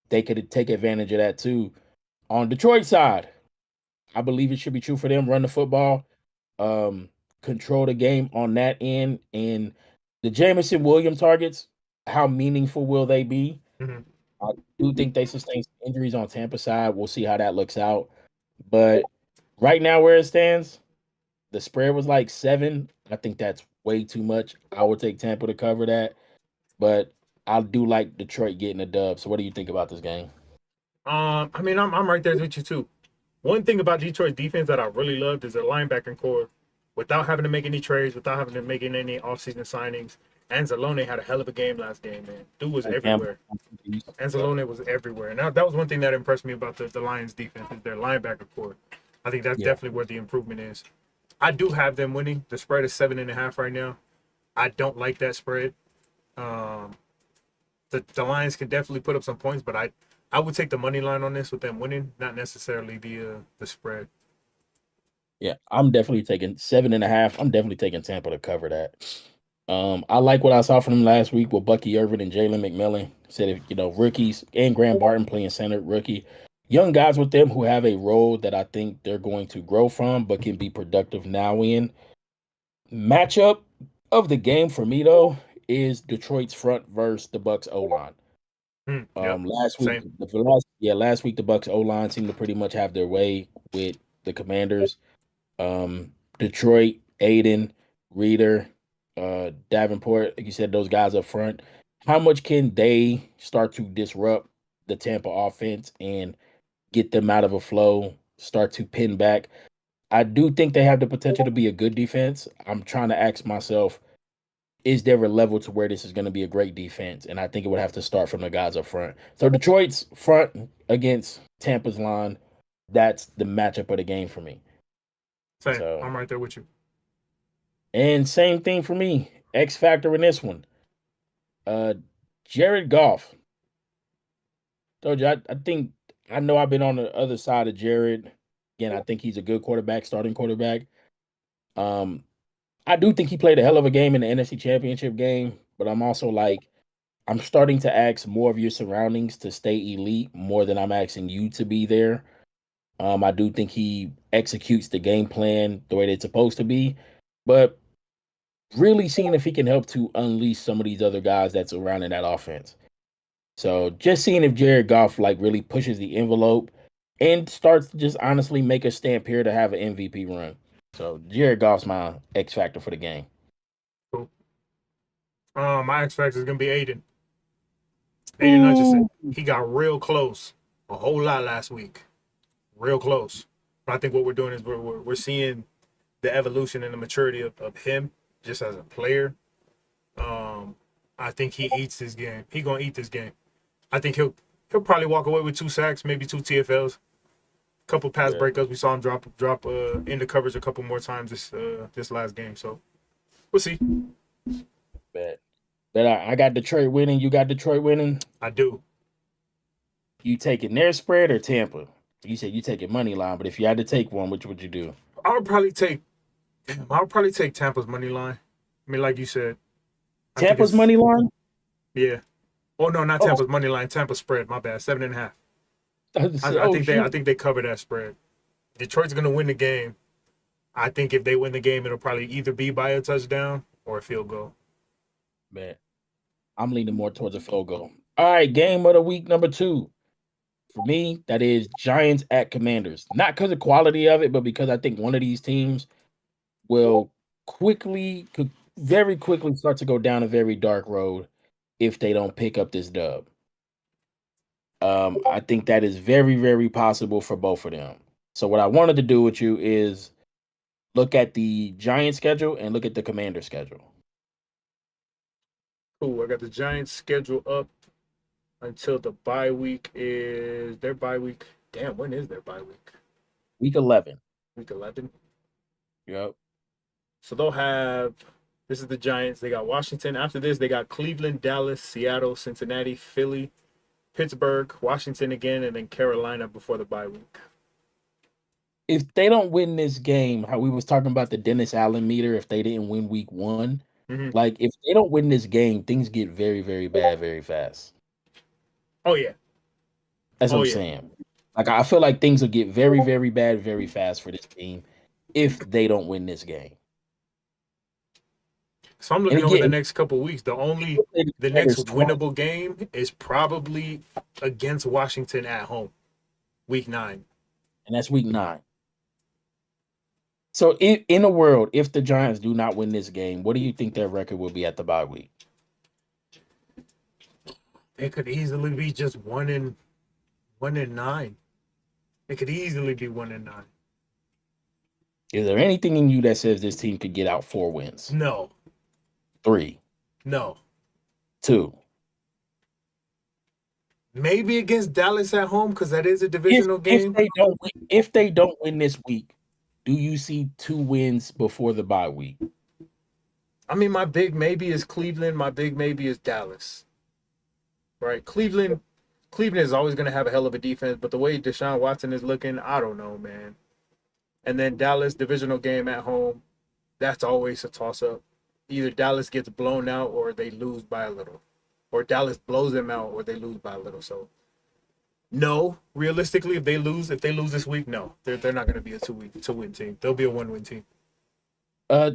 they could take advantage of that too. On Detroit side, I believe it should be true for them. Run the football, um, control the game on that end, and the Jameson Williams targets. How meaningful will they be? I do think they sustain some injuries on Tampa side. We'll see how that looks out. But right now, where it stands, the spread was like 7. I think that's way too much. I would take Tampa to cover that, but I do like Detroit getting a dub. So, what do you think about this game? I mean, I'm right there with you too. One thing about Detroit's defense that I really loved is their linebacking core. Without having to make any trades, without having to make any offseason signings, Anzalone had a hell of a game last game, man. Dude was everywhere. Anzalone was everywhere. And that was one thing that impressed me about the Lions defense is their linebacker core. I think that's definitely where the improvement is. I do have them winning. The spread is 7.5 right now. I don't like that spread. The Lions can definitely put up some points, but I would take the money line on this with them winning, not necessarily the spread. Yeah, I'm definitely taking 7.5. I'm definitely taking Tampa to cover that. I like what I saw from them last week with Bucky Irvin and Jalen McMillan. Said if rookies and Graham Barton playing center, rookie, young guys with them who have a role that I think they're going to grow from, but can be productive now in. Matchup of the game for me though is Detroit's front versus the Bucks O line. Last week, last week the Bucks O line seemed to pretty much have their way with the Commanders. Detroit, Aiden, Reader, Davenport, like you said, those guys up front. How much can they start to disrupt the Tampa offense and get them out of a flow, start to pin back? I do think they have the potential to be a good defense. I'm trying to ask myself, is there a level to where this is going to be a great defense? And I think it would have to start from the guys up front. So Detroit's front against Tampa's line, that's the matchup of the game for me. Same. So, I'm right there with you. And same thing for me. X factor in this one. Jared Goff. Told you, I think I know I've been on the other side of Jared. Again, I think he's a good quarterback, starting quarterback. I do think he played a hell of a game in the NFC Championship game, but I'm also I'm starting to ask more of your surroundings to stay elite more than I'm asking you to be there. I do think he executes the game plan the way that it's supposed to be, but really seeing if he can help to unleash some of these other guys that's around in that offense. So just seeing if Jared Goff really pushes the envelope and starts to just honestly make a stamp here to have an MVP run. So Jared Goff's my X factor for the game. Cool. My X factor is gonna be Aiden. Aiden Hutchinson. He got real close a whole lot last week. Real close. But I think what we're doing is we're seeing the evolution and the maturity of him just as a player. I think he eats this game. He gonna eat this game. I think he'll probably walk away with 2 sacks, maybe 2 TFLs, a couple pass breakups. We saw him drop into coverage a couple more times this last game. So we'll see. Bet. I got Detroit winning. You got Detroit winning. I do. You taking their spread or Tampa? You said you taking money line, but if you had to take one, which would you do? I'll probably take Tampa's money line. I mean, like you said, Tampa's money line. Yeah. Oh no, not Tampa's money line. Tampa spread. My bad. 7.5. I think they cover that spread. Detroit's gonna win the game. I think if they win the game, it'll probably either be by a touchdown or a field goal. Man, I'm leaning more towards a field goal. All right, game of the week number 2. For me, that is Giants at Commanders. Not because of quality of it, but because I think one of these teams will could very quickly start to go down a very dark road if they don't pick up this dub. I think that is very, very possible for both of them. So what I wanted to do with you is look at the Giants schedule and look at the Commander schedule. Cool. I got the Giants schedule up until the bye week is their bye week. Damn, when is their bye week? Week 11. Week 11. Yep. So they'll have. This is the Giants. They got Washington. After this, they got Cleveland, Dallas, Seattle, Cincinnati, Philly, Pittsburgh, Washington again, and then Carolina before the bye week. If they don't win this game, how we was talking about the Dennis Allen meter, if they didn't win week 1, like if they don't win this game, things get very, very bad very fast. Oh yeah. That's what I'm saying. Like I feel like things will get very, very bad very fast for this team if they don't win this game. So I'm looking over the next couple of weeks. The next winnable game is probably against Washington at home, week 9. And that's week 9. So in a world, if the Giants do not win this game, what do you think their record will be at the bye week? It could easily be just 1-9. It could easily be 1-9. Is there anything in you that says this team could get out 4 wins? No. 3. No. 2. Maybe against Dallas at home because that is a divisional game. If they don't win this week, do you see 2 wins before the bye week? I mean, my big maybe is Cleveland. My big maybe is Dallas. Right? Cleveland is always going to have a hell of a defense, but the way Deshaun Watson is looking, I don't know, man. And then Dallas, divisional game at home, that's always a toss-up. Either Dallas gets blown out or they lose by a little. Or Dallas blows them out or they lose by a little. So, no, realistically, if they lose this week, no. They're not going to be a two-win team. They'll be a 1-win team. A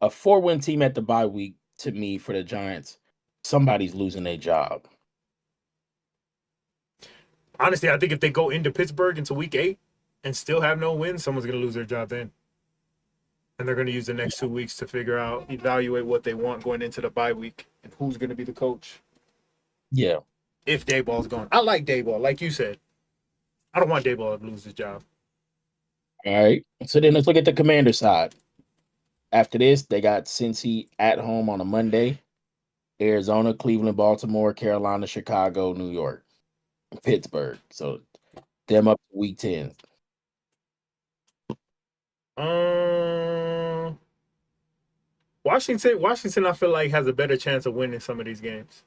4-win team at the bye week, to me, for the Giants, somebody's losing their job. Honestly, I think if they go into Pittsburgh into week 8 and still have no wins, someone's going to lose their job then. And they're going to use the next 2 weeks to evaluate what they want going into the bye week and who's going to be the coach. Yeah. If Dayball's gone. I like Dayball, like you said. I don't want Dayball to lose his job. All right. So then let's look at the Commander side. After this, they got Cincy at home on a Monday. Arizona, Cleveland, Baltimore, Carolina, Chicago, New York, Pittsburgh. So them up to week 10. Washington, I feel like has a better chance of winning some of these games.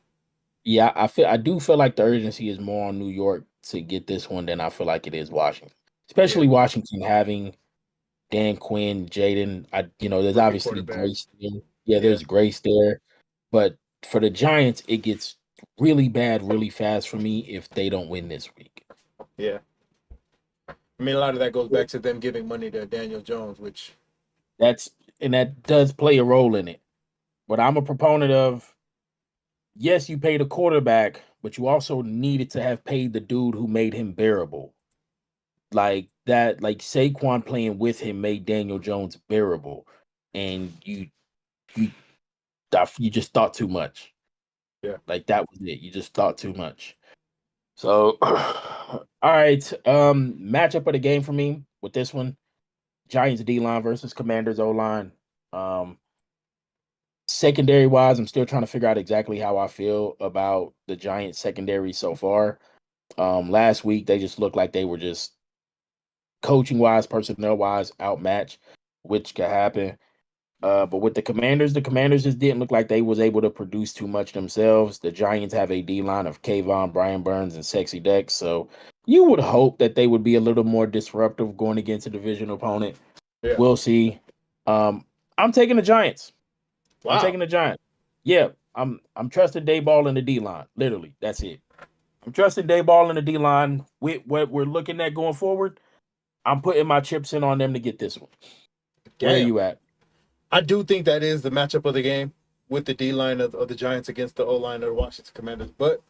Yeah, I do feel like the urgency is more on New York to get this one than I feel like it is Washington. Especially Washington having Dan Quinn, Jaden. There's obviously grace there. Yeah, there's grace there. But for the Giants, it gets really bad really fast for me if they don't win this week. Yeah. I mean, a lot of that goes back to them giving money to Daniel Jones, which that does play a role in it. But I'm a proponent of, yes, you paid a quarterback, but you also needed to have paid the dude who made him bearable. Like Saquon playing with him made Daniel Jones bearable. And you just thought too much. Yeah. Like that was it. You just thought too much. So, all right. Matchup of the game for me with this one. Giants D-line versus Commanders O-line. Secondary wise, I'm still trying to figure out exactly how I feel about the Giants secondary so far. Last week, they just looked like they were just coaching wise, personnel wise, outmatched, which could happen. But with the Commanders just didn't look like they was able to produce too much themselves. The Giants have a D-line of Kayvon, Brian Burns, and Sexy Dex. So you would hope that they would be a little more disruptive going against a division opponent. Yeah. We'll see. I'm taking the Giants. Wow. I'm taking the Giants. Yeah, I'm trusting Dayball in the D-line. Literally, that's it. I'm trusting Dayball in the D-line. With what we're looking at going forward, I'm putting my chips in on them to get this one. Where are you at? I do think that is the matchup of the game with the D-line of the Giants against the O-line of the Washington Commanders. But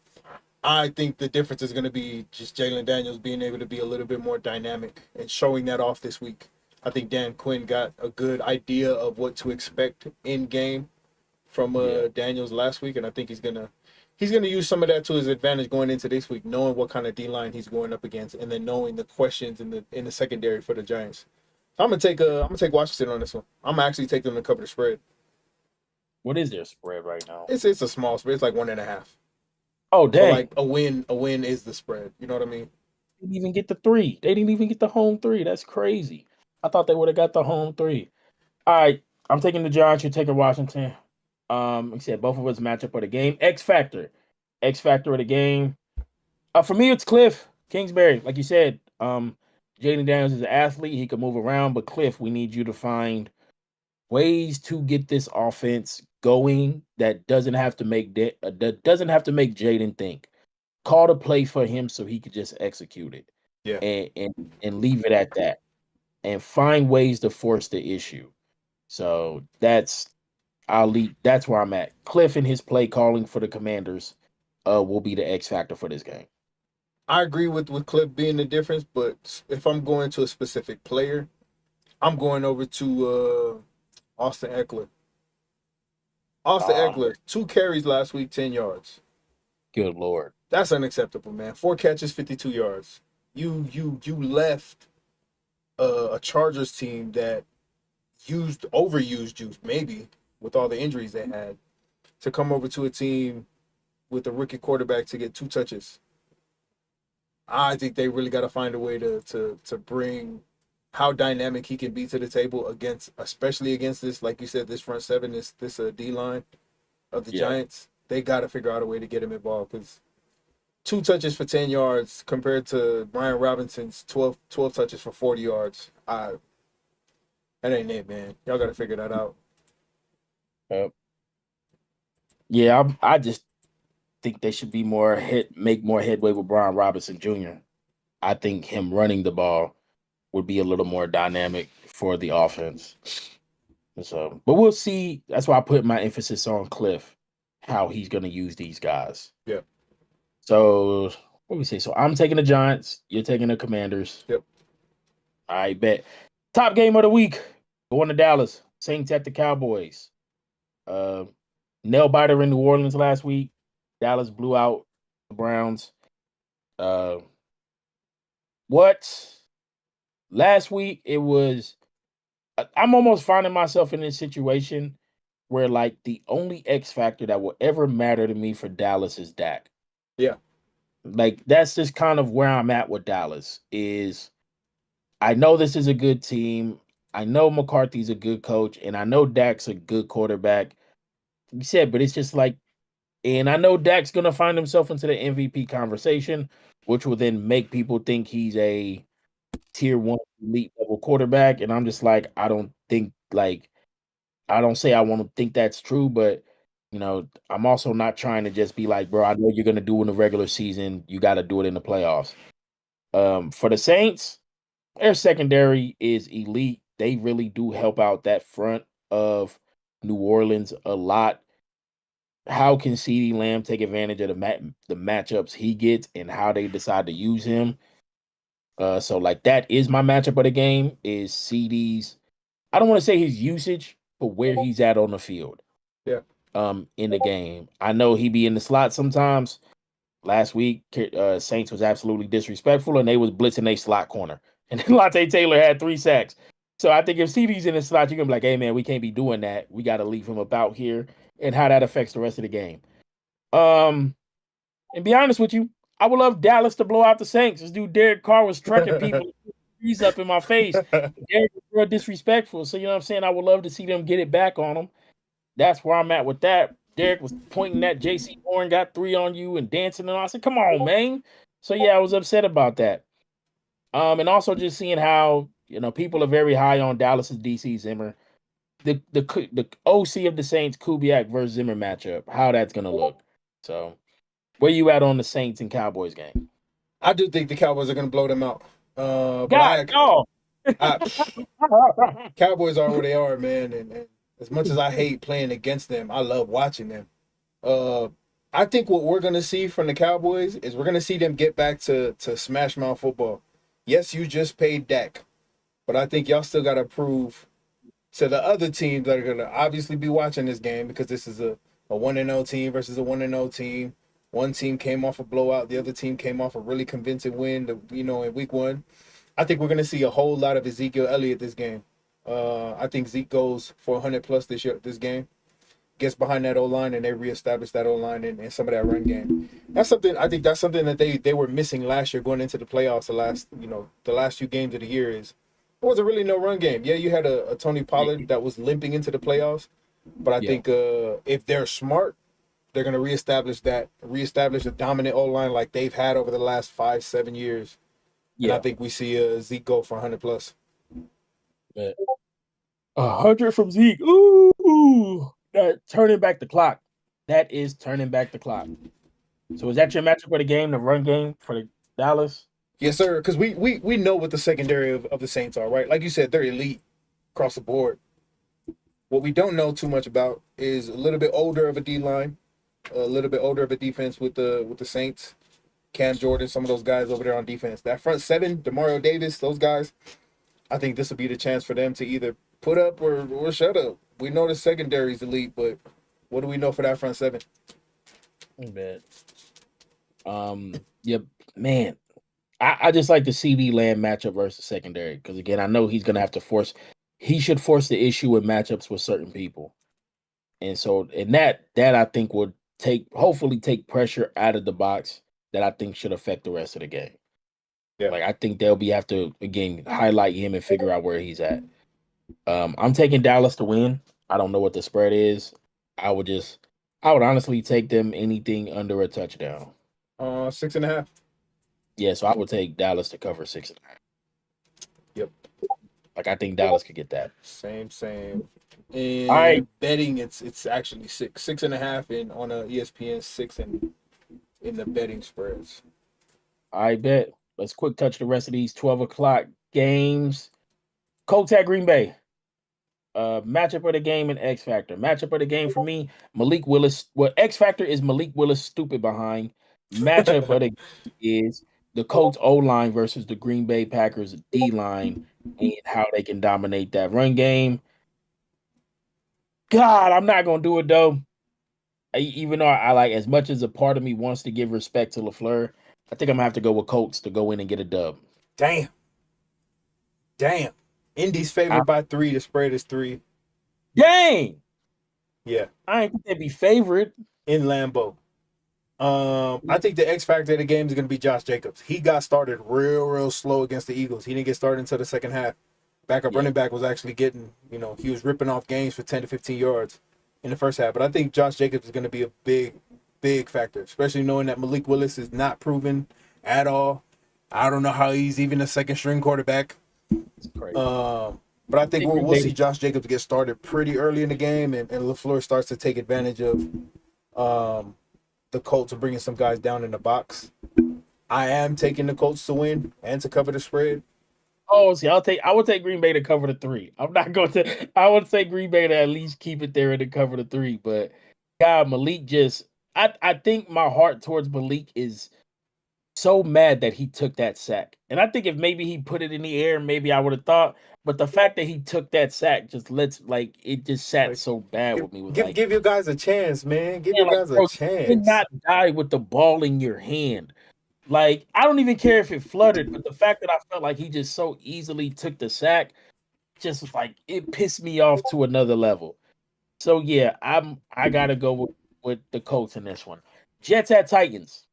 I think the difference is going to be just Jalen Daniels being able to be a little bit more dynamic and showing that off this week. I think Dan Quinn got a good idea of what to expect in game from Daniels last week, and I think he's he's going to use some of that to his advantage going into this week, knowing what kind of D line he's going up against, and then knowing the questions in the secondary for the Giants. I'm gonna take Washington on this one. I'm gonna actually take them to cover the spread. What is their spread right now? It's a small spread. It's like 1.5. Oh, So dang. like a win is the spread. You know what I mean? They didn't even get the 3. They didn't even get the home 3. That's crazy. I thought they would have got the home 3. All right, I'm taking the Giants. You're taking Washington. Like I said, both of us match up for the game. X factor of the game. For me, it's Cliff Kingsbury. Like you said, Jaden Daniels is an athlete. He can move around, but Cliff, we need you to find ways to get this offense going that doesn't have to make Jaden think. Call the play for him so he could just execute it. Yeah. And leave it at that. And find ways to force the issue. So that's where I'm at. Cliff and his play calling for the Commanders will be the X factor for this game. I agree with Cliff being the difference, but if I'm going to a specific player, I'm going over to Austin Eckler. Eckler, 2 carries last week, 10 yards. Good Lord. That's unacceptable, man. 4 catches, 52 yards. You left a Chargers team that overused you, maybe, with all the injuries they had, to come over to a team with a rookie quarterback to get 2 touches. I think they really got to find a way to bring how dynamic he can be to the table especially against this, like you said, this front seven, this D line of the Giants. They got to figure out a way to get him involved, because 2 touches for 10 yards compared to Brian Robinson's 12 touches for 40 yards. That ain't it, man. Y'all got to figure that out. Yeah, I just think they should be make more headway with Brian Robinson Jr. I think him running the ball would be a little more dynamic for the offense. So, but we'll see. That's why I put my emphasis on Cliff, how he's going to use these guys. Yeah. So, what we say? So, I'm taking the Giants. You're taking the Commanders. Yep. I bet. Top game of the week. Going to Dallas. Saints at the Cowboys. Nail biter in New Orleans last week. Dallas blew out the Browns. Last week, it was... I'm almost finding myself in this situation where, like, the only X factor that will ever matter to me for Dallas is Dak. Yeah. Like, that's just kind of where I'm at with Dallas. Is I know this is a good team. I know McCarthy's a good coach, and I know Dak's a good quarterback. You said, but it's just like, and I know Dak's going to find himself into the MVP conversation, which will then make people think he's a tier 1 elite level quarterback. And I'm just like, I don't say I want to think that's true, but you know, I'm also not trying to just be like, bro, I know you're going to do in the regular season. You got to do it in the playoffs. For the Saints, their secondary is elite. They really do help out that front of New Orleans a lot. How can CeeDee Lamb take advantage of the matchups he gets and how they decide to use him? So like that is my matchup of the game is CeeDee's. I don't want to say his usage, but where he's at on the field. Yeah. In the game. I know he be in the slot sometimes. Last week, Saints was absolutely disrespectful, and they was blitzing a slot corner. And Lante Taylor had 3 sacks. So I think if CeeDee's in the slot, you're going to be like, hey, man, we can't be doing that. We got to leave him about here, and how that affects the rest of the game. And be honest with you, I would love Dallas to blow out the Saints. This dude Derek Carr was trucking people. He's up in my face. Derek was real disrespectful. So, you know what I'm saying? I would love to see them get it back on him. That's where I'm at with that. Derek was pointing at J.C. Horn, got 3 on you and dancing. And I said, come on, man. So, yeah, I was upset about that. And also just seeing how, you know, people are very high on Dallas's DC Zimmer. The OC of the Saints, Kubiak versus Zimmer matchup, how that's going to look. So, where you at on the Saints and Cowboys game? I do think the Cowboys are going to blow them out. Cowboys are where they are, man. And as much as I hate playing against them, I love watching them. I think what we're going to see from the Cowboys is we're going to see them get back to smash mouth football. Yes, you just paid Dak, but I think y'all still got to prove to the other teams that are going to obviously be watching this game, because this is a 1-0 team versus a 1-0 team. One team came off a blowout. The other team came off a really convincing win, in week one. I think we're going to see a whole lot of Ezekiel Elliott this game. I think Zeke goes for 100+ this game. Gets behind that O-line, and they reestablish that O-line and some of that run game. That's something that they were missing last year going into the playoffs. The last few games of the year is there wasn't really no run game. Yeah, you had a Tony Pollard that was limping into the playoffs, but I think if they're smart, they're going to reestablish a dominant O-line like they've had over the last 5-7 years. Yeah. And I think we see Zeke go for 100+. 100 from Zeke. Ooh. Turning back the clock. That is turning back the clock. So is that your matchup for the game, the run game for the Dallas? Yes, sir. Because we know what the secondary of the Saints are, right? Like you said, they're elite across the board. What we don't know too much about is a little bit older of a D-line, a little bit older of a defense with the Saints. Cam Jordan, some of those guys over there on defense. That front seven, Demario Davis, those guys, I think this will be the chance for them to either put up or shut up. We know the secondary's elite, but what do we know for that front seven? Bad. Man. I just like the CD Lamb matchup versus secondary because again, I know he's gonna have to he should force the issue with matchups with certain people. And so that I think would hopefully take pressure out of the box that I think should affect the rest of the game. Yeah. Like I think they'll have to again highlight him and figure out where he's at. I'm taking Dallas to win. I don't know what the spread is. I would honestly take them anything under a touchdown. 6.5. Yeah, so I would take Dallas to cover 6.5. Yep. Like I think Dallas could get that. Same. And betting, it's actually 6.5 in on a ESPN 6 in the betting spreads. I bet. Let's quick touch the rest of these 12 o'clock games. Colts at Green Bay. Matchup of the game and X Factor. Matchup of the game for me, Malik Willis. Well, X Factor is Malik Willis stupid behind. Matchup of the game is the Colts O-line versus the Green Bay Packers D-line and how they can dominate that run game. God, I'm not going to do it, though. Even though I like, as much as a part of me wants to give respect to LaFleur, I think I'm going to have to go with Colts to go in and get a dub. Damn. Indy's favored by 3. The spread is 3. Dang. Yeah. I ain't think they'd be favored. In Lambeau. I think the X factor of the game is going to be Josh Jacobs. He got started real slow against the Eagles. He didn't get started until the second half. Backup running back was actually getting, he was ripping off games for 10 to 15 yards in the first half. But I think Josh Jacobs is going to be a big factor, especially knowing that Malik Willis is not proven at all. I don't know how he's even a second-string quarterback. It's crazy. But I think we'll see Josh Jacobs get started pretty early in the game, and LaFleur starts to take advantage of the Colts are bringing some guys down in the box. I am taking the Colts to win and to cover the spread. Oh, see, I would take Green Bay to cover the 3. I'm not going to. I would say Green Bay to at least keep it there and to cover the 3. But God, Malik I think my heart towards Malik is so mad that he took that sack. And I think if maybe he put it in the air, maybe I would have thought. But the fact that he took that sack it just sat so bad with me. Give you guys a chance, man. Give you guys a chance. You cannot die with the ball in your hand. Like, I don't even care if it fluttered, but the fact that I felt like he just so easily took the sack, just it pissed me off to another level. So yeah, I gotta go with the Colts in this one. Jets at Titans.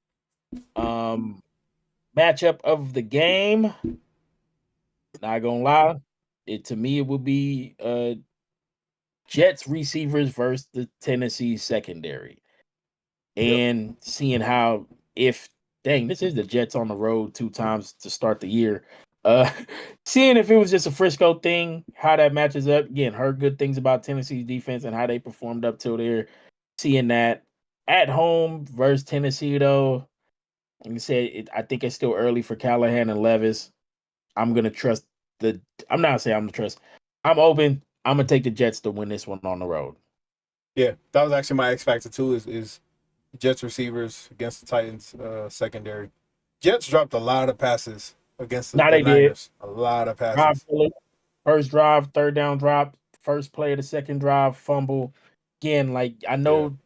Matchup of the game. Not gonna lie, to me it would be Jets receivers versus the Tennessee secondary, and seeing how this is the Jets on the road 2 times to start the year. Seeing if it was just a Frisco thing, how that matches up. Again, heard good things about Tennessee's defense and how they performed up till there. Seeing that at home versus Tennessee, though, like I said, I think it's still early for Callahan and Levis. I'm gonna trust I'm not saying I'm gonna trust. I'm open. I'm gonna take the Jets to win this one on the road. Yeah, that was actually my X factor too. Is Jets receivers against the Titans secondary. Jets dropped a lot of passes against the Niners. A lot of passes. First drive, third down drop, first play of the second drive, fumble. Again, I know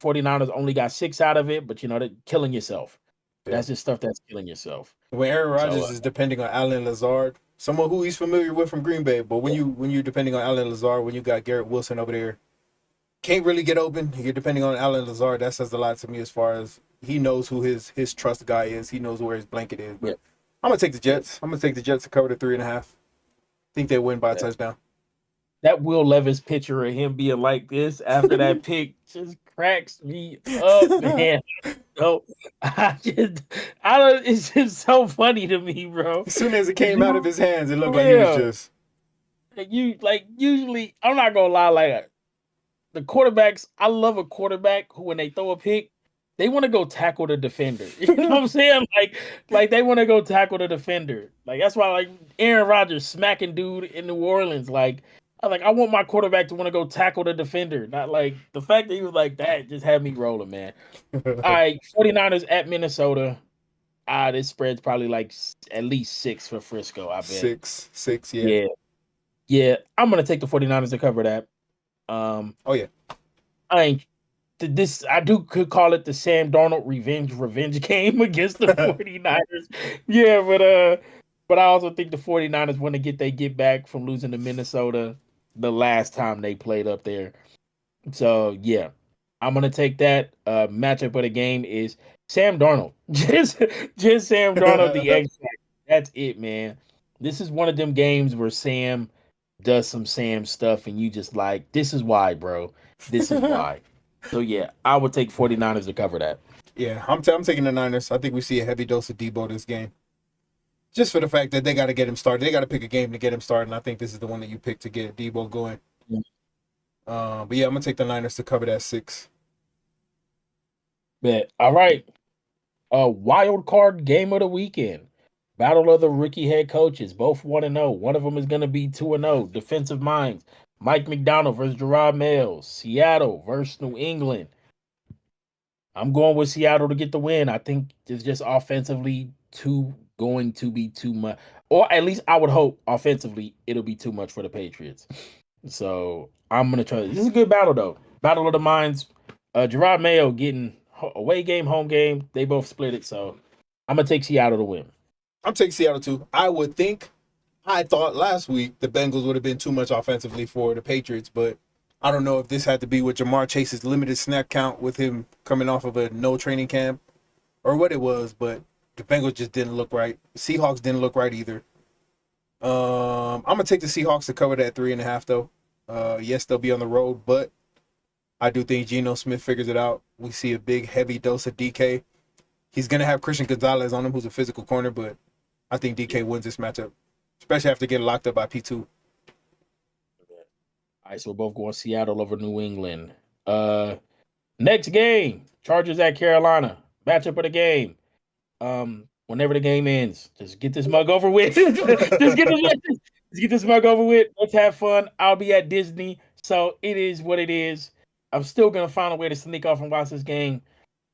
49ers only got 6 out of it, but they're killing yourself. Yeah. That's just stuff that's killing yourself. When Aaron Rodgers is depending on Allen Lazard, someone who he's familiar with from Green Bay, but when you're depending on Allen Lazard, when you got Garrett Wilson over there, can't really get open. You're depending on Allen Lazard. That says a lot to me as far as he knows who his trust guy is. He knows where his blanket is. But I'm gonna take the Jets. I'm gonna take the Jets to cover the 3.5. Think they win by a touchdown. That Will Levis picture of him being like this after that pick just cracks me up, man. So it's just so funny to me, bro. As soon as it came out of his hands, it looked like he was just. Usually, I'm not gonna lie, like the quarterbacks. I love a quarterback who, when they throw a pick, they want to go tackle the defender. You know what I'm saying? Like they want to go tackle the defender. Like that's why, like Aaron Rodgers smacking dude in New Orleans, like. I want my quarterback to want to go tackle the defender. Not like the fact that he was like that just had me rolling, man. All right, 49ers at Minnesota. This spread's probably like at least 6 for Frisco, I bet. 6, yeah. Yeah, I'm going to take the 49ers to cover that. Oh, yeah. I could call it the Sam Darnold revenge game against the 49ers. Yeah, but I also think the 49ers want to get back from losing to Minnesota the last time they played up there. So, yeah, I'm going to take that. Matchup of the game is Sam Darnold. Just Sam Darnold, the X Factor. That's it, man. This is one of them games where Sam does some Sam stuff, and you just like, this is why, bro. This is why. So, yeah, I would take 49ers to cover that. Yeah, I'm taking the Niners. I think we see a heavy dose of Debo this game. Just for the fact that they got to get him started. They got to pick a game to get him started, and I think this is the one that you picked to get Debo going. But, yeah, I'm going to take the Niners to cover that 6. Bet. All right. Wild card game of the weekend. Battle of the rookie head coaches. Both 1-0. One of them is going to be 2-0. Defensive minds. Mike McDonald versus Gerard Mayo. Seattle versus New England. I'm going with Seattle to get the win. I think it's just offensively going to be too much. Or at least I would hope offensively it'll be too much for the Patriots. So I'm going to try. This is a good battle, though. Battle of the minds. Gerard Mayo getting away game, home game. They both split it. So I'm going to take Seattle to win. I'm taking Seattle, too. I thought last week the Bengals would have been too much offensively for the Patriots, but I don't know if this had to be with Jamar Chase's limited snap count with him coming off of a no training camp or what it was, but the Bengals just didn't look right. Seahawks didn't look right either. I'm going to take the Seahawks to cover that 3.5, though. Yes, they'll be on the road, but I do think Geno Smith figures it out. We see a big, heavy dose of DK. He's going to have Christian Gonzalez on him, who's a physical corner, but I think DK wins this matchup, especially after getting locked up by P2. All right, so we're both going Seattle over New England. Next game, Chargers at Carolina. Matchup of the game. Whenever the game ends, just get this mug over with. just get this mug over with. Let's have fun. I'll be at Disney, so it is what it is. I'm still gonna find a way to sneak off and watch this game.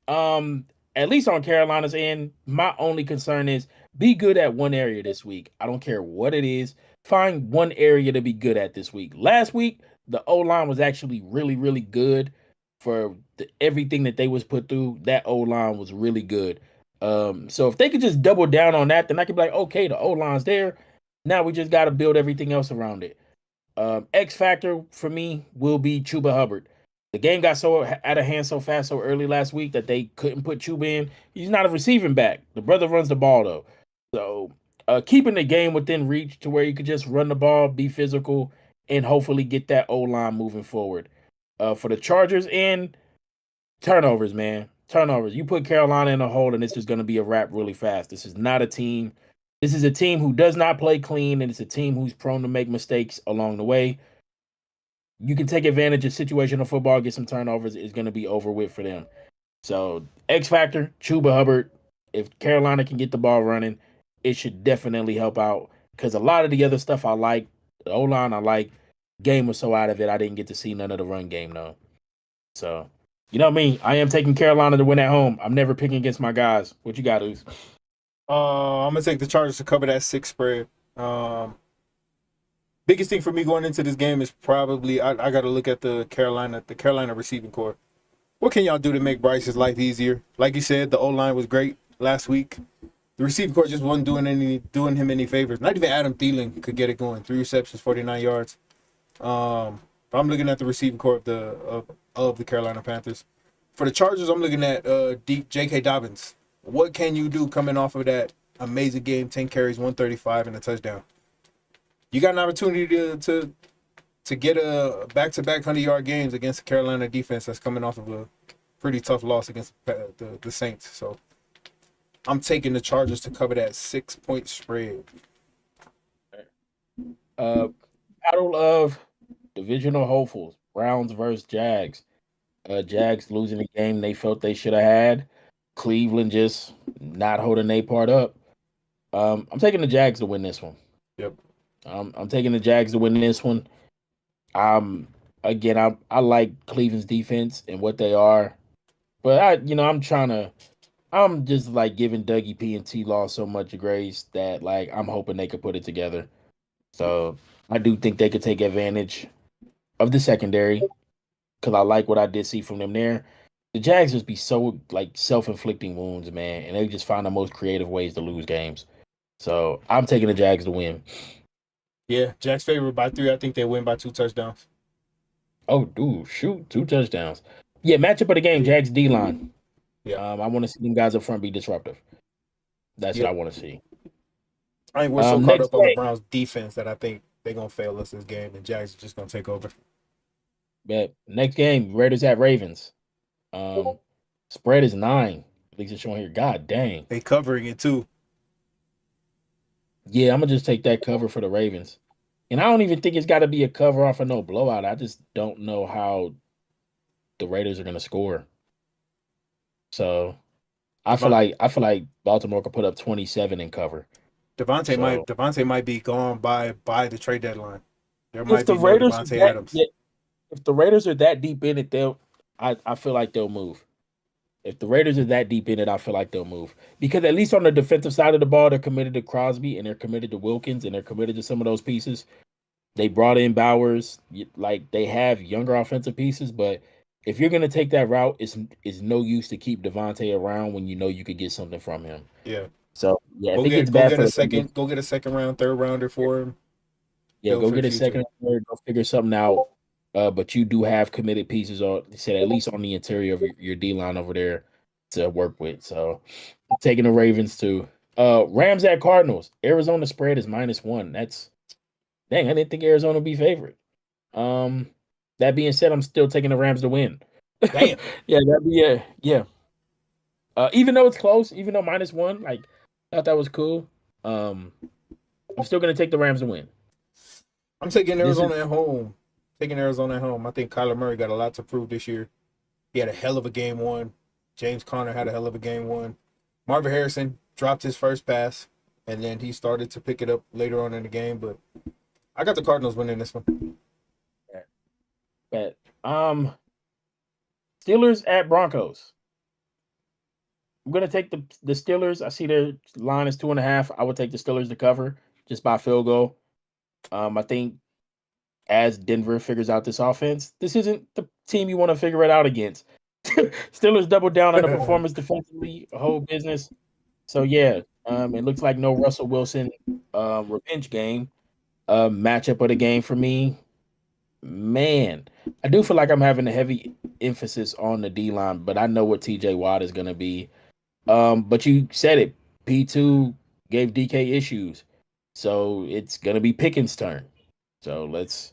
At least on Carolina's end, my only concern is be good at one area this week. I don't care what it is. Find one area to be good at this week. Last week, the O-line was actually really, really good for everything that they was put through. That O-line was really good. So if they could just double down on that, then I could be like, okay, the O-line's there. Now we just got to build everything else around it. X factor for me will be Chuba Hubbard. The game got so out of hand so fast so early last week that they couldn't put Chuba in. He's not a receiving back. The brother runs the ball, though. So keeping the game within reach to where you could just run the ball, be physical, and hopefully get that O-line moving forward. For the Chargers end, turnovers, man. Turnovers. You put Carolina in a hole, and it's just going to be a wrap really fast. This is not a team. This is a team who does not play clean, and it's a team who's prone to make mistakes along the way. You can take advantage of situational football, get some turnovers. It's going to be over with for them. So, X factor, Chuba Hubbard. If Carolina can get the ball running, it should definitely help out. Because a lot of the other stuff I like, the O-line I like, game was so out of it, I didn't get to see none of the run game, though. So, you know me. I am taking Carolina to win at home. I'm never picking against my guys. What you got, Oos? I'm going to take the Chargers to cover that 6 spread. Biggest thing for me going into this game is probably I got to look at the Carolina receiving core. What can y'all do to make Bryce's life easier? Like you said, the O line was great last week. The receiving court just wasn't doing him any favors. Not even Adam Thielen could get it going. 3 receptions, 49 yards. But I'm looking at the receiving court of the Carolina Panthers. For the Chargers, I'm looking at J.K. Dobbins. What can you do coming off of that amazing game? 10 carries, 135, and a touchdown. You got an opportunity to get a back-to-back 100-yard games against the Carolina defense that's coming off of a pretty tough loss against the Saints. So I'm taking the Chargers to cover that 6-point spread. Battle of divisional hopefuls, Browns versus Jags. Jags losing the game they felt they should have had. Cleveland just not holding their part up. I'm taking the Jags to win this one. Yep. I'm taking the Jags to win this one. Again, I like Cleveland's defense and what they are, but I'm just like giving Dougie P and T Law so much grace that like I'm hoping they could put it together. So I do think they could take advantage of the secondary because I like what I did see from them there. The Jags just be so like self-inflicting wounds, man, and they just find the most creative ways to lose games. So I'm taking the Jags to win. Yeah, Jags favored by 3. I think they win by 2 touchdowns. Oh, dude, shoot, 2 touchdowns. Yeah, matchup of the game, Jags D-line. Yeah. I want to see them guys up front be disruptive. That's what I want to see. I think we're so caught up on the Browns defense that I think they're going to fail us this game, and Jags are just going to take over. But next game, Raiders at Ravens. Spread is 9. At least it's showing here. God dang. They covering it too. Yeah, I'm going to just take that cover for the Ravens. And I don't even think it's got to be a cover off of no blowout. I just don't know how the Raiders are going to score. So I feel like Baltimore could put up 27 and cover. Devontae might be gone by the trade deadline. There might be no Devontae Adams. If the Raiders are that deep in it, I feel like they'll move. If the Raiders are that deep in it, I feel like they'll move. Because at least on the defensive side of the ball, they're committed to Crosby and they're committed to Wilkins and they're committed to some of those pieces. They brought in Bowers. Like, they have younger offensive pieces, but if you're going to take that route, it's no use to keep Devontae around when you know you could get something from him. Yeah. So, yeah, I think it's bad for go get a second round, third rounder for him. Yeah, go get a second or third. Go figure something out. But you do have committed pieces, or said at least on the interior of your D line over there to work with. So I'm taking the Ravens too. Rams at Cardinals. Arizona spread is -1. That's dang. I didn't think Arizona would be favorite. That being said, I'm still taking the Rams to win. Damn. Yeah. Even though it's close, even though -1, like I thought that was cool. I'm still gonna take the Rams to win. I'm taking Arizona at home. I think Kyler Murray got a lot to prove this year. He had a hell of a game 1. James Conner had a hell of a game 1. Marvin Harrison dropped his first pass, and then he started to pick it up later on in the game. But I got the Cardinals winning this one. Bet. Steelers at Broncos. I'm gonna take the Steelers. I see their line is 2.5. I would take the Steelers to cover just by field goal. I think as Denver figures out this offense, this isn't the team you want to figure it out against. Steelers doubled down on the performance defensively, a whole business. So yeah, it looks like no Russell Wilson revenge game. Matchup of the game for me. Man, I do feel like I'm having a heavy emphasis on the D-line, but I know what TJ Watt is going to be. But you said it. P2 gave DK issues. So it's going to be Pickens' turn. So let's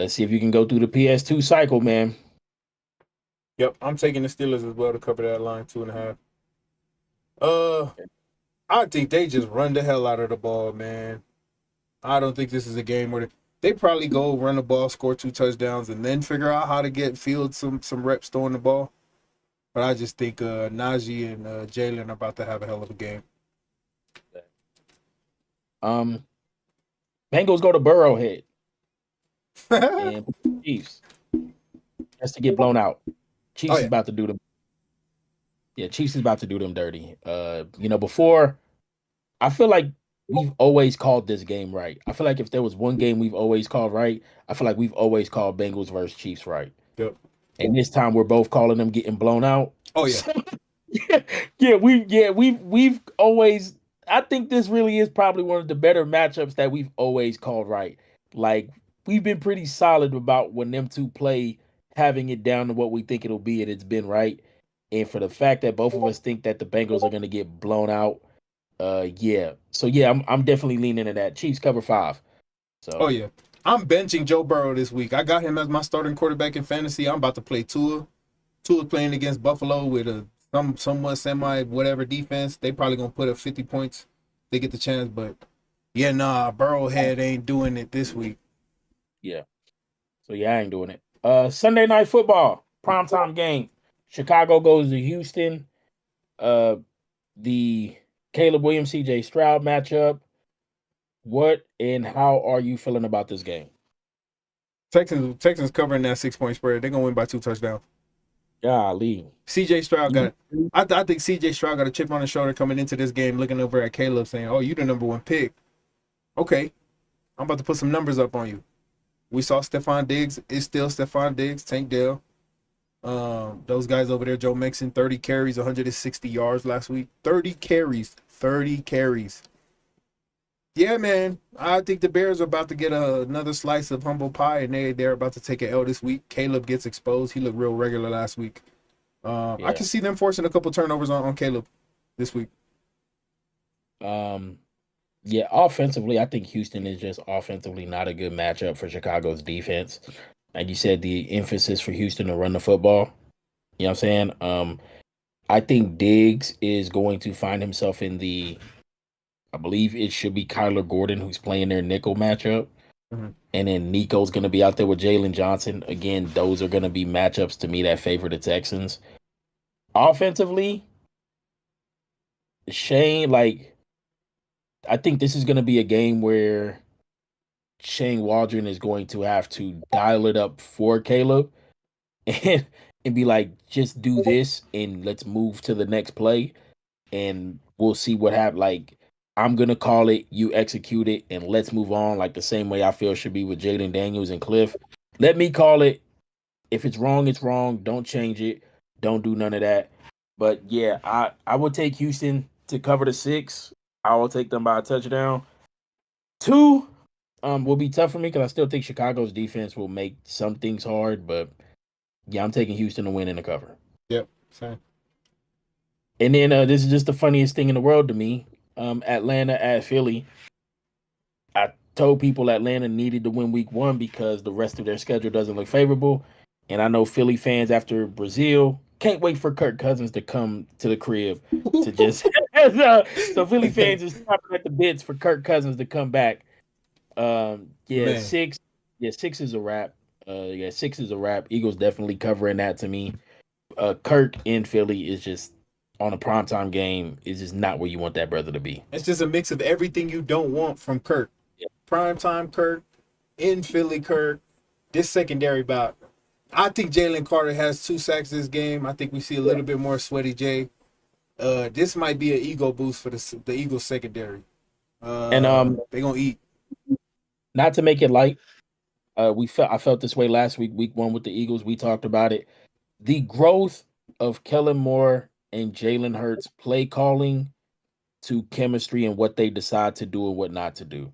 see if you can go through the PS2 cycle, man. Yep, I'm taking the Steelers as well to cover that line 2.5. I think they just run the hell out of the ball, man. I don't think this is a game where they probably go run the ball, score 2 touchdowns, and then figure out how to get field some reps throwing the ball. But I just think Najee and Jalen are about to have a hell of a game. Bengals go to Burrowhead. And Chiefs. Has to get blown out. Chiefs is about to do them. Yeah, Chiefs is about to do them dirty. Before, I feel like we've always called this game right. I feel like if there was one game we've always called right, I feel like we've always called Bengals versus Chiefs right. Yep. and this time we're both calling them getting blown out. Oh yeah. We've always. I think this really is probably one of the better matchups that we've always called right. Like we've been pretty solid about when them two play, having it down to what we think it'll be, and it's been right. And for the fact that both of us think that the Bengals are going to get blown out, yeah. So yeah, I'm definitely leaning into that. Chiefs cover 5. So Oh yeah. I'm benching Joe Burrow this week. I got him as my starting quarterback in fantasy. I'm about to play Tua. Tua's playing against Buffalo with a somewhat semi whatever defense. They probably gonna put up 50 points. They get the chance, but yeah, nah, Burrowhead ain't doing it this week. yeah. So yeah, I ain't doing it. Sunday night football, primetime game. Chicago goes to Houston. The Caleb Williams, CJ Stroud matchup. What and how are you feeling about this game? Texans covering that 6-point spread. They're gonna win by 2 touchdowns. Golly. CJ Stroud got. I think CJ Stroud got a chip on his shoulder coming into this game, looking over at Caleb, saying, "Oh, you the number 1 pick. Okay, I'm about to put some numbers up on you." We saw Stephon Diggs. It's still Stephon Diggs, Tank Dell. Those guys over there, Joe Mixon, 30 carries, 160 yards last week. 30 carries. Yeah, man. I think the Bears are about to get another slice of humble pie, and they're about to take an L this week. Caleb gets exposed. He looked real regular last week. I can see them forcing a couple turnovers on Caleb this week. Yeah, offensively, I think Houston is just offensively not a good matchup for Chicago's defense. Like you said, the emphasis for Houston to run the football. You know what I'm saying? I think Diggs is going to find himself in I believe it should be Kyler Gordon who's playing their nickel matchup. Mm-hmm. And then Nico's going to be out there with Jalen Johnson. Again, those are going to be matchups to me that favor the Texans. Offensively, Shane, I think this is going to be a game where Shane Waldron is going to have to dial it up for Caleb and, and be like, just do this and let's move to the next play. And we'll see what happens. Like, I'm going to call it, you execute it, and let's move on, like the same way I feel should be with Jaden Daniels and Cliff. Let me call it. If it's wrong, it's wrong. Don't change it. Don't do none of that. But, yeah, I would take Houston to cover the 6. I will take them by a touchdown. 2 will be tough for me because I still think Chicago's defense will make some things hard. But, yeah, I'm taking Houston to win in the cover. Yep, same. And then this is just the funniest thing in the world to me. Atlanta at Philly. I told people Atlanta needed to win week 1 because the rest of their schedule doesn't look favorable. And I know Philly fans after Brazil can't wait for Kirk Cousins to come to the crib to just so Philly fans is chopping at the bits for Kirk Cousins to come back. Man. 6 is a wrap. 6 is a wrap. Eagles definitely covering that to me. Kirk in Philly is just on a primetime game is just not where you want that brother to be. It's just a mix of everything you don't want from Kirk. Yeah. Primetime Kirk, in Philly Kirk, this secondary bout. I think Jalen Carter has 2 sacks this game. I think we see a little bit more Sweaty J. This might be an ego boost for the Eagles secondary. And they're going to eat. Not to make it light, I felt this way last week, week 1 with the Eagles. We talked about it. The growth of Kellen Moore and Jalen Hurts play calling to chemistry and what they decide to do and what not to do.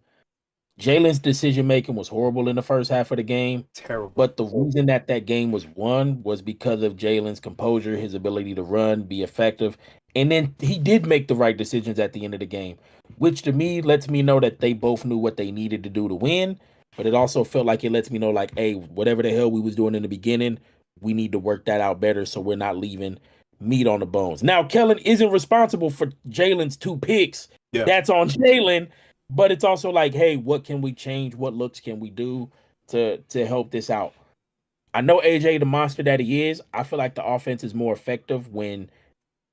Jalen's decision-making was horrible in the first half of the game. Terrible. But the reason that game was won was because of Jalen's composure, his ability to run, be effective. And then he did make the right decisions at the end of the game, which to me lets me know that they both knew what they needed to do to win. But it also felt like it lets me know, like, hey, whatever the hell we was doing in the beginning, we need to work that out better so we're not leaving meat on the bones. Now, Kellen isn't responsible for Jalen's 2 picks. Yeah. That's on Jalen. But it's also like, hey, what can we change? What looks can we do to help this out? I know AJ, the monster that he is, I feel like the offense is more effective when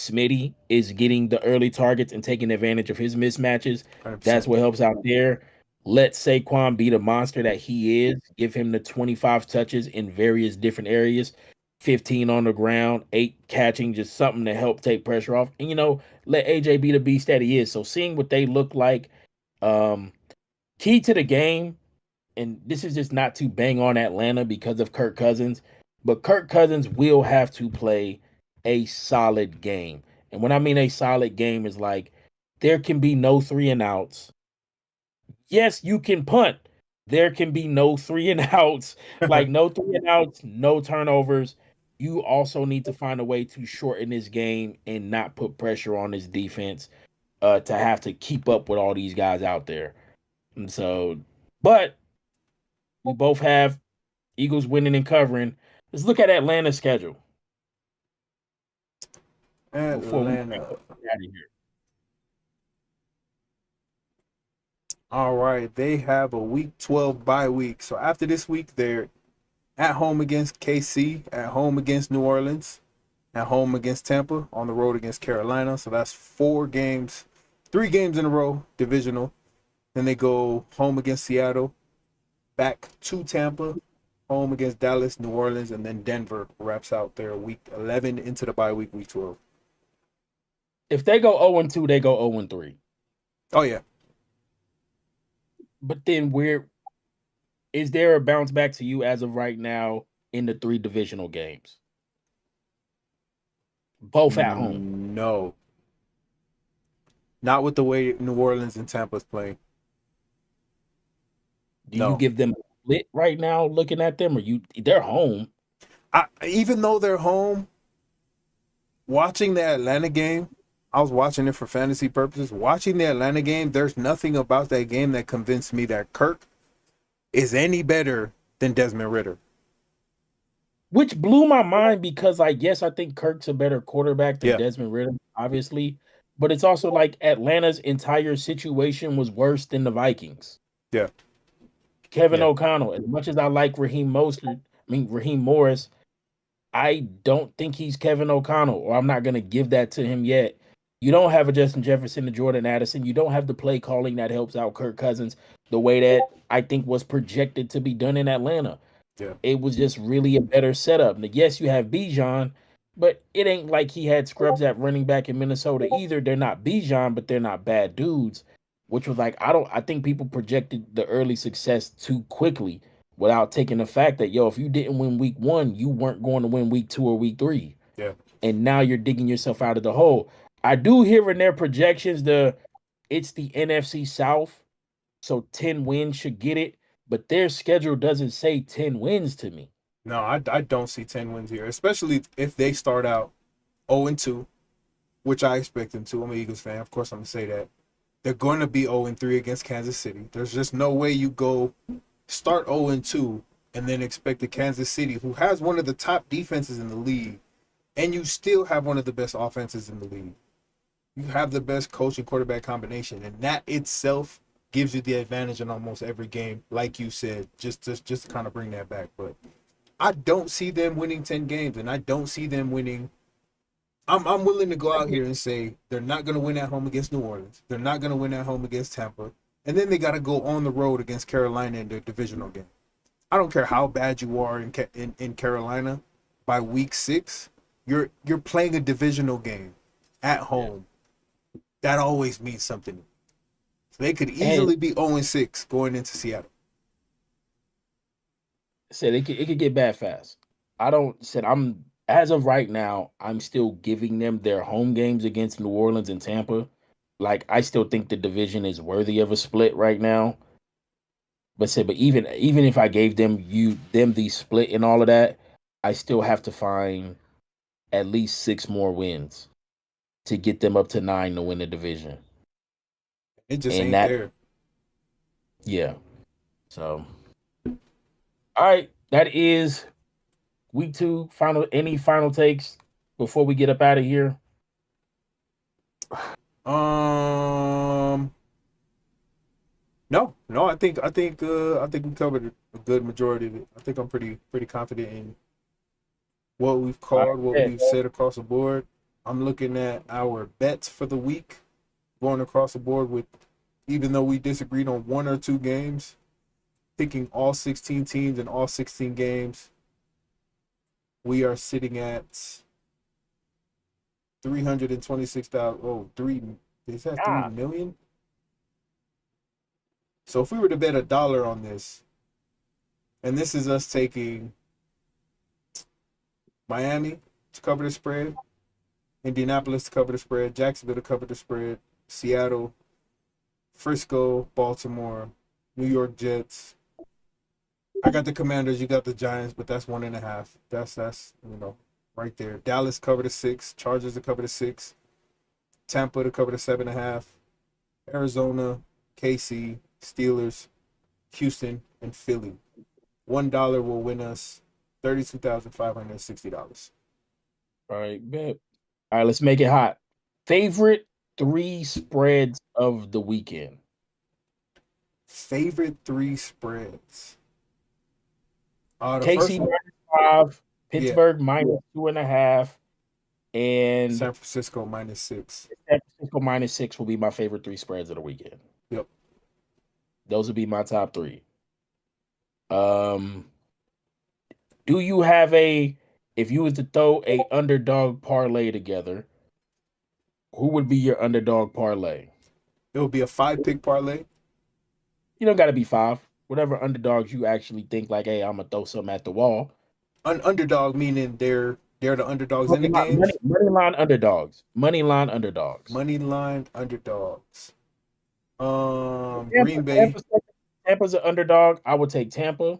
Smitty is getting the early targets and taking advantage of his mismatches. 100%. That's what helps out there. Let Saquon be the monster that he is. Give him the 25 touches in various different areas. 15 on the ground, 8 catching, just something to help take pressure off. And, let AJ be the beast that he is. So seeing what they look like, key to the game, and this is just not to bang on Atlanta because of Kirk Cousins, But Kirk Cousins will have to play a solid game. And when I mean a solid game is like there can be no 3 and outs. Yes, you can punt. There can be no 3 and outs. Like no 3 and outs, no turnovers. You also need to find a way to shorten this game and not put pressure on this defense to have to keep up with all these guys out there. And so, but we both have Eagles winning and covering. Let's look at Atlanta's schedule before we get Atlanta. out of here. All right, they have a week 12 bye week. So after this week, they're at home against KC, at home against New Orleans, at home against Tampa, on the road against Carolina. So that's 4 games, 3 games in a row, divisional. Then they go home against Seattle, back to Tampa, home against Dallas, New Orleans, and then Denver wraps out their week 11 into the bye week, week 12. If they go 0-2, they go 0-3. Oh, yeah. But then is there a bounce back to you as of right now in the 3 divisional games? Both at home. No. Not with the way New Orleans and Tampa's playing. Do you give them a split right now looking at them, or they're home? Even though they're home, watching the Atlanta game, I was watching it for fantasy purposes. Watching the Atlanta game, there's nothing about that game that convinced me that Kirk is any better than Desmond Ridder. Which blew my mind because, yes, I think Kirk's a better quarterback than Desmond Ridder, obviously. But it's also like Atlanta's entire situation was worse than the Vikings. Yeah. Kevin O'Connell, as much as I like Raheem Morris, I don't think he's Kevin O'Connell, or I'm not going to give that to him yet. You don't have a Justin Jefferson and Jordan Addison. You don't have the play calling that helps out Kirk Cousins the way that I think was projected to be done in Atlanta. Yeah. It was just really a better setup. Now, yes, you have Bijan, but it ain't like he had scrubs at running back in Minnesota either. They're not Bijan, but they're not bad dudes, which was like, I think people projected the early success too quickly without taking the fact that, if you didn't win week 1, you weren't going to win week 2 or week 3. Yeah. And now you're digging yourself out of the hole. I do hear in their projections it's the NFC South, so 10 wins should get it, but their schedule doesn't say 10 wins to me. No, I don't see 10 wins here, especially if they start out 0-2, which I expect them to. I'm an Eagles fan. Of course, I'm going to say that. They're going to be 0-3 against Kansas City. There's just no way you start 0-2 and then expect the Kansas City, who has one of the top defenses in the league, and you still have one of the best offenses in the league. You have the best coach and quarterback combination, and that itself gives you the advantage in almost every game, like you said, just to kind of bring that back. But I don't see them winning 10 games, and I don't see them winning. I'm willing to go out here and say they're not going to win at home against New Orleans. They're not going to win at home against Tampa. And then they got to go on the road against Carolina in their divisional game. I don't care how bad you are in Carolina. By week 6, you're playing a divisional game at home. That always means something. So they could easily be 0-6 going into Seattle. Said it could get bad fast. As of right now, I'm still giving them their home games against New Orleans and Tampa. Like, I still think the division is worthy of a split right now. But even if I gave them the split and all of that, I still have to find at least 6 more wins to get them up to 9 to win the division. It just ain't there. Yeah. So, all right, that is week 2. Any final takes before we get up out of here? No. I think we covered a good majority of it. I think I'm pretty confident in what we've called, what we've said across the board. I'm looking at our bets for the week, going across the board with, even though we disagreed on 1 or 2 games, picking all 16 teams and all 16 games. We are sitting at 326,000. Oh, is that 3 million? So if we were to bet $1 on this, and this is us taking Miami to cover the spread. Indianapolis to cover the spread. Jacksonville to cover the spread. Seattle, Frisco, Baltimore, New York Jets. I got the Commanders. You got the Giants, but that's 1.5. That's right there. Dallas cover the 6. Chargers to cover the 6. Tampa to cover the 7.5. Arizona, KC, Steelers, Houston, and Philly. $1 will win us $32,560. All right, bet. All right, let's make it hot. Favorite 3 spreads of the weekend. Favorite 3 spreads. The KC first one, -5, Pittsburgh -2.5, and San Francisco -6. San Francisco -6 will be my favorite 3 spreads of the weekend. Yep. Those would be my top 3. Do you have if you was to throw a underdog parlay together, who would be your underdog parlay? It would be a 5-pick parlay. You don't got to be 5. Whatever underdogs you actually think like, hey, I'm gonna throw something at the wall. An underdog meaning they're the underdogs in the games. Money line underdogs. Money line underdogs. Money line underdogs. Green Bay. Tampa's an underdog. I would take Tampa.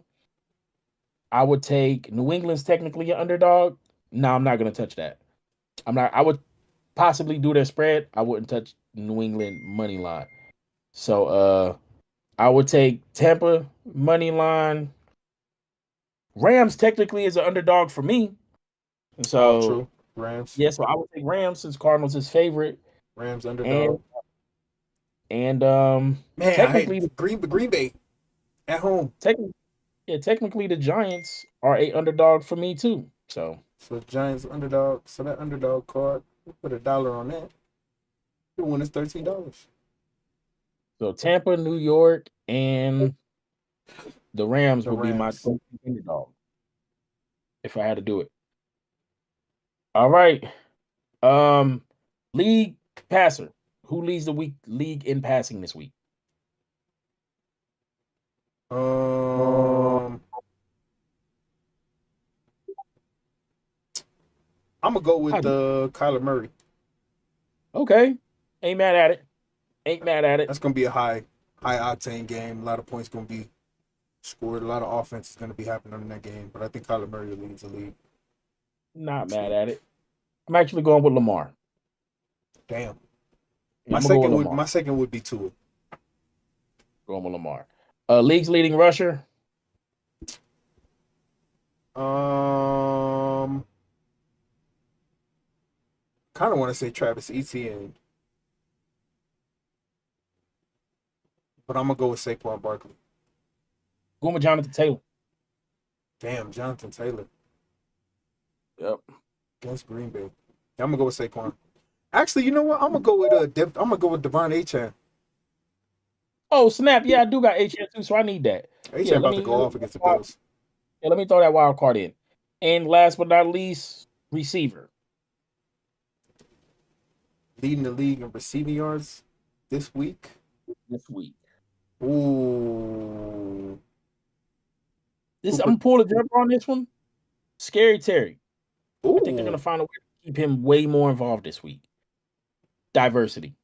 I would take New England's technically an underdog. No, I'm not gonna touch that. I would possibly do their spread. I wouldn't touch New England money line. So I would take Tampa money line. Rams technically is an underdog for me. So true. Rams. Yeah, so I would take Rams since Cardinals is favorite. Rams underdog. And man, technically Green Bay at home. Technically the Giants are a underdog for me too. So Giants underdog. So that underdog card, we'll put $1 on that. The win is $13. So Tampa, New York, and the Rams will be my underdog if I had to do it. All right. League passer. Who leads the league in passing this week? I'm gonna go with Kyler Murray. Okay. Ain't mad at it. That's gonna be a high octane game. A lot of points gonna be scored. A lot of offense is gonna be happening in that game. But I think Kyler Murray leads the league. Not mad at it. I'm actually going with Lamar. Damn. My second would be Tua. Going with Lamar. League's leading rusher. Kind of want to say Travis Etienne, but I'm gonna go with Saquon Barkley. Going with Jonathan Taylor. Damn, Jonathan Taylor. Yep. Against Green Bay. I'm gonna go with Saquon. Actually, you know what? I'm gonna go with Devon Achane. Oh snap! Yeah, I do got Achane too, so I need that. Achane about to go off against the Bills. Yeah, let me throw that wild card in. And last but not least, receiver. Leading the league in receiving yards this week. Ooh. I'm gonna pull a jumper on this one. Scary Terry. Ooh. I think they're gonna find a way to keep him way more involved this week. Diversity.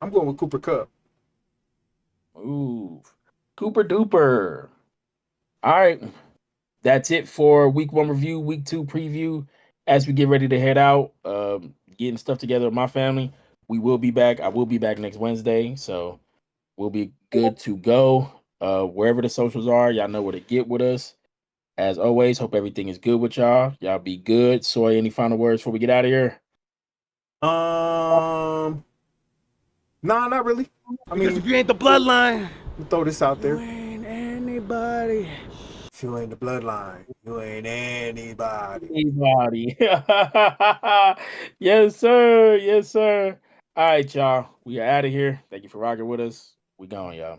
I'm going with Cooper Kupp. Ooh, Cooper Duper. All right. That's it for week 1 review, week 2 preview. As we get ready to head out, getting stuff together with my family, we will be back. I will be back next Wednesday, so we'll be good to go. Wherever the socials are, y'all know where to get with us. As always, hope everything is good with y'all. Y'all be good. Soy, any final words before we get out of here? Nah, not really. I mean, if you ain't the bloodline, throw this out there. you ain't anybody. If you ain't the bloodline, you ain't anybody. Yes, sir. Yes, sir. All right, y'all. We are out of here. Thank you for rocking with us. We gone, y'all.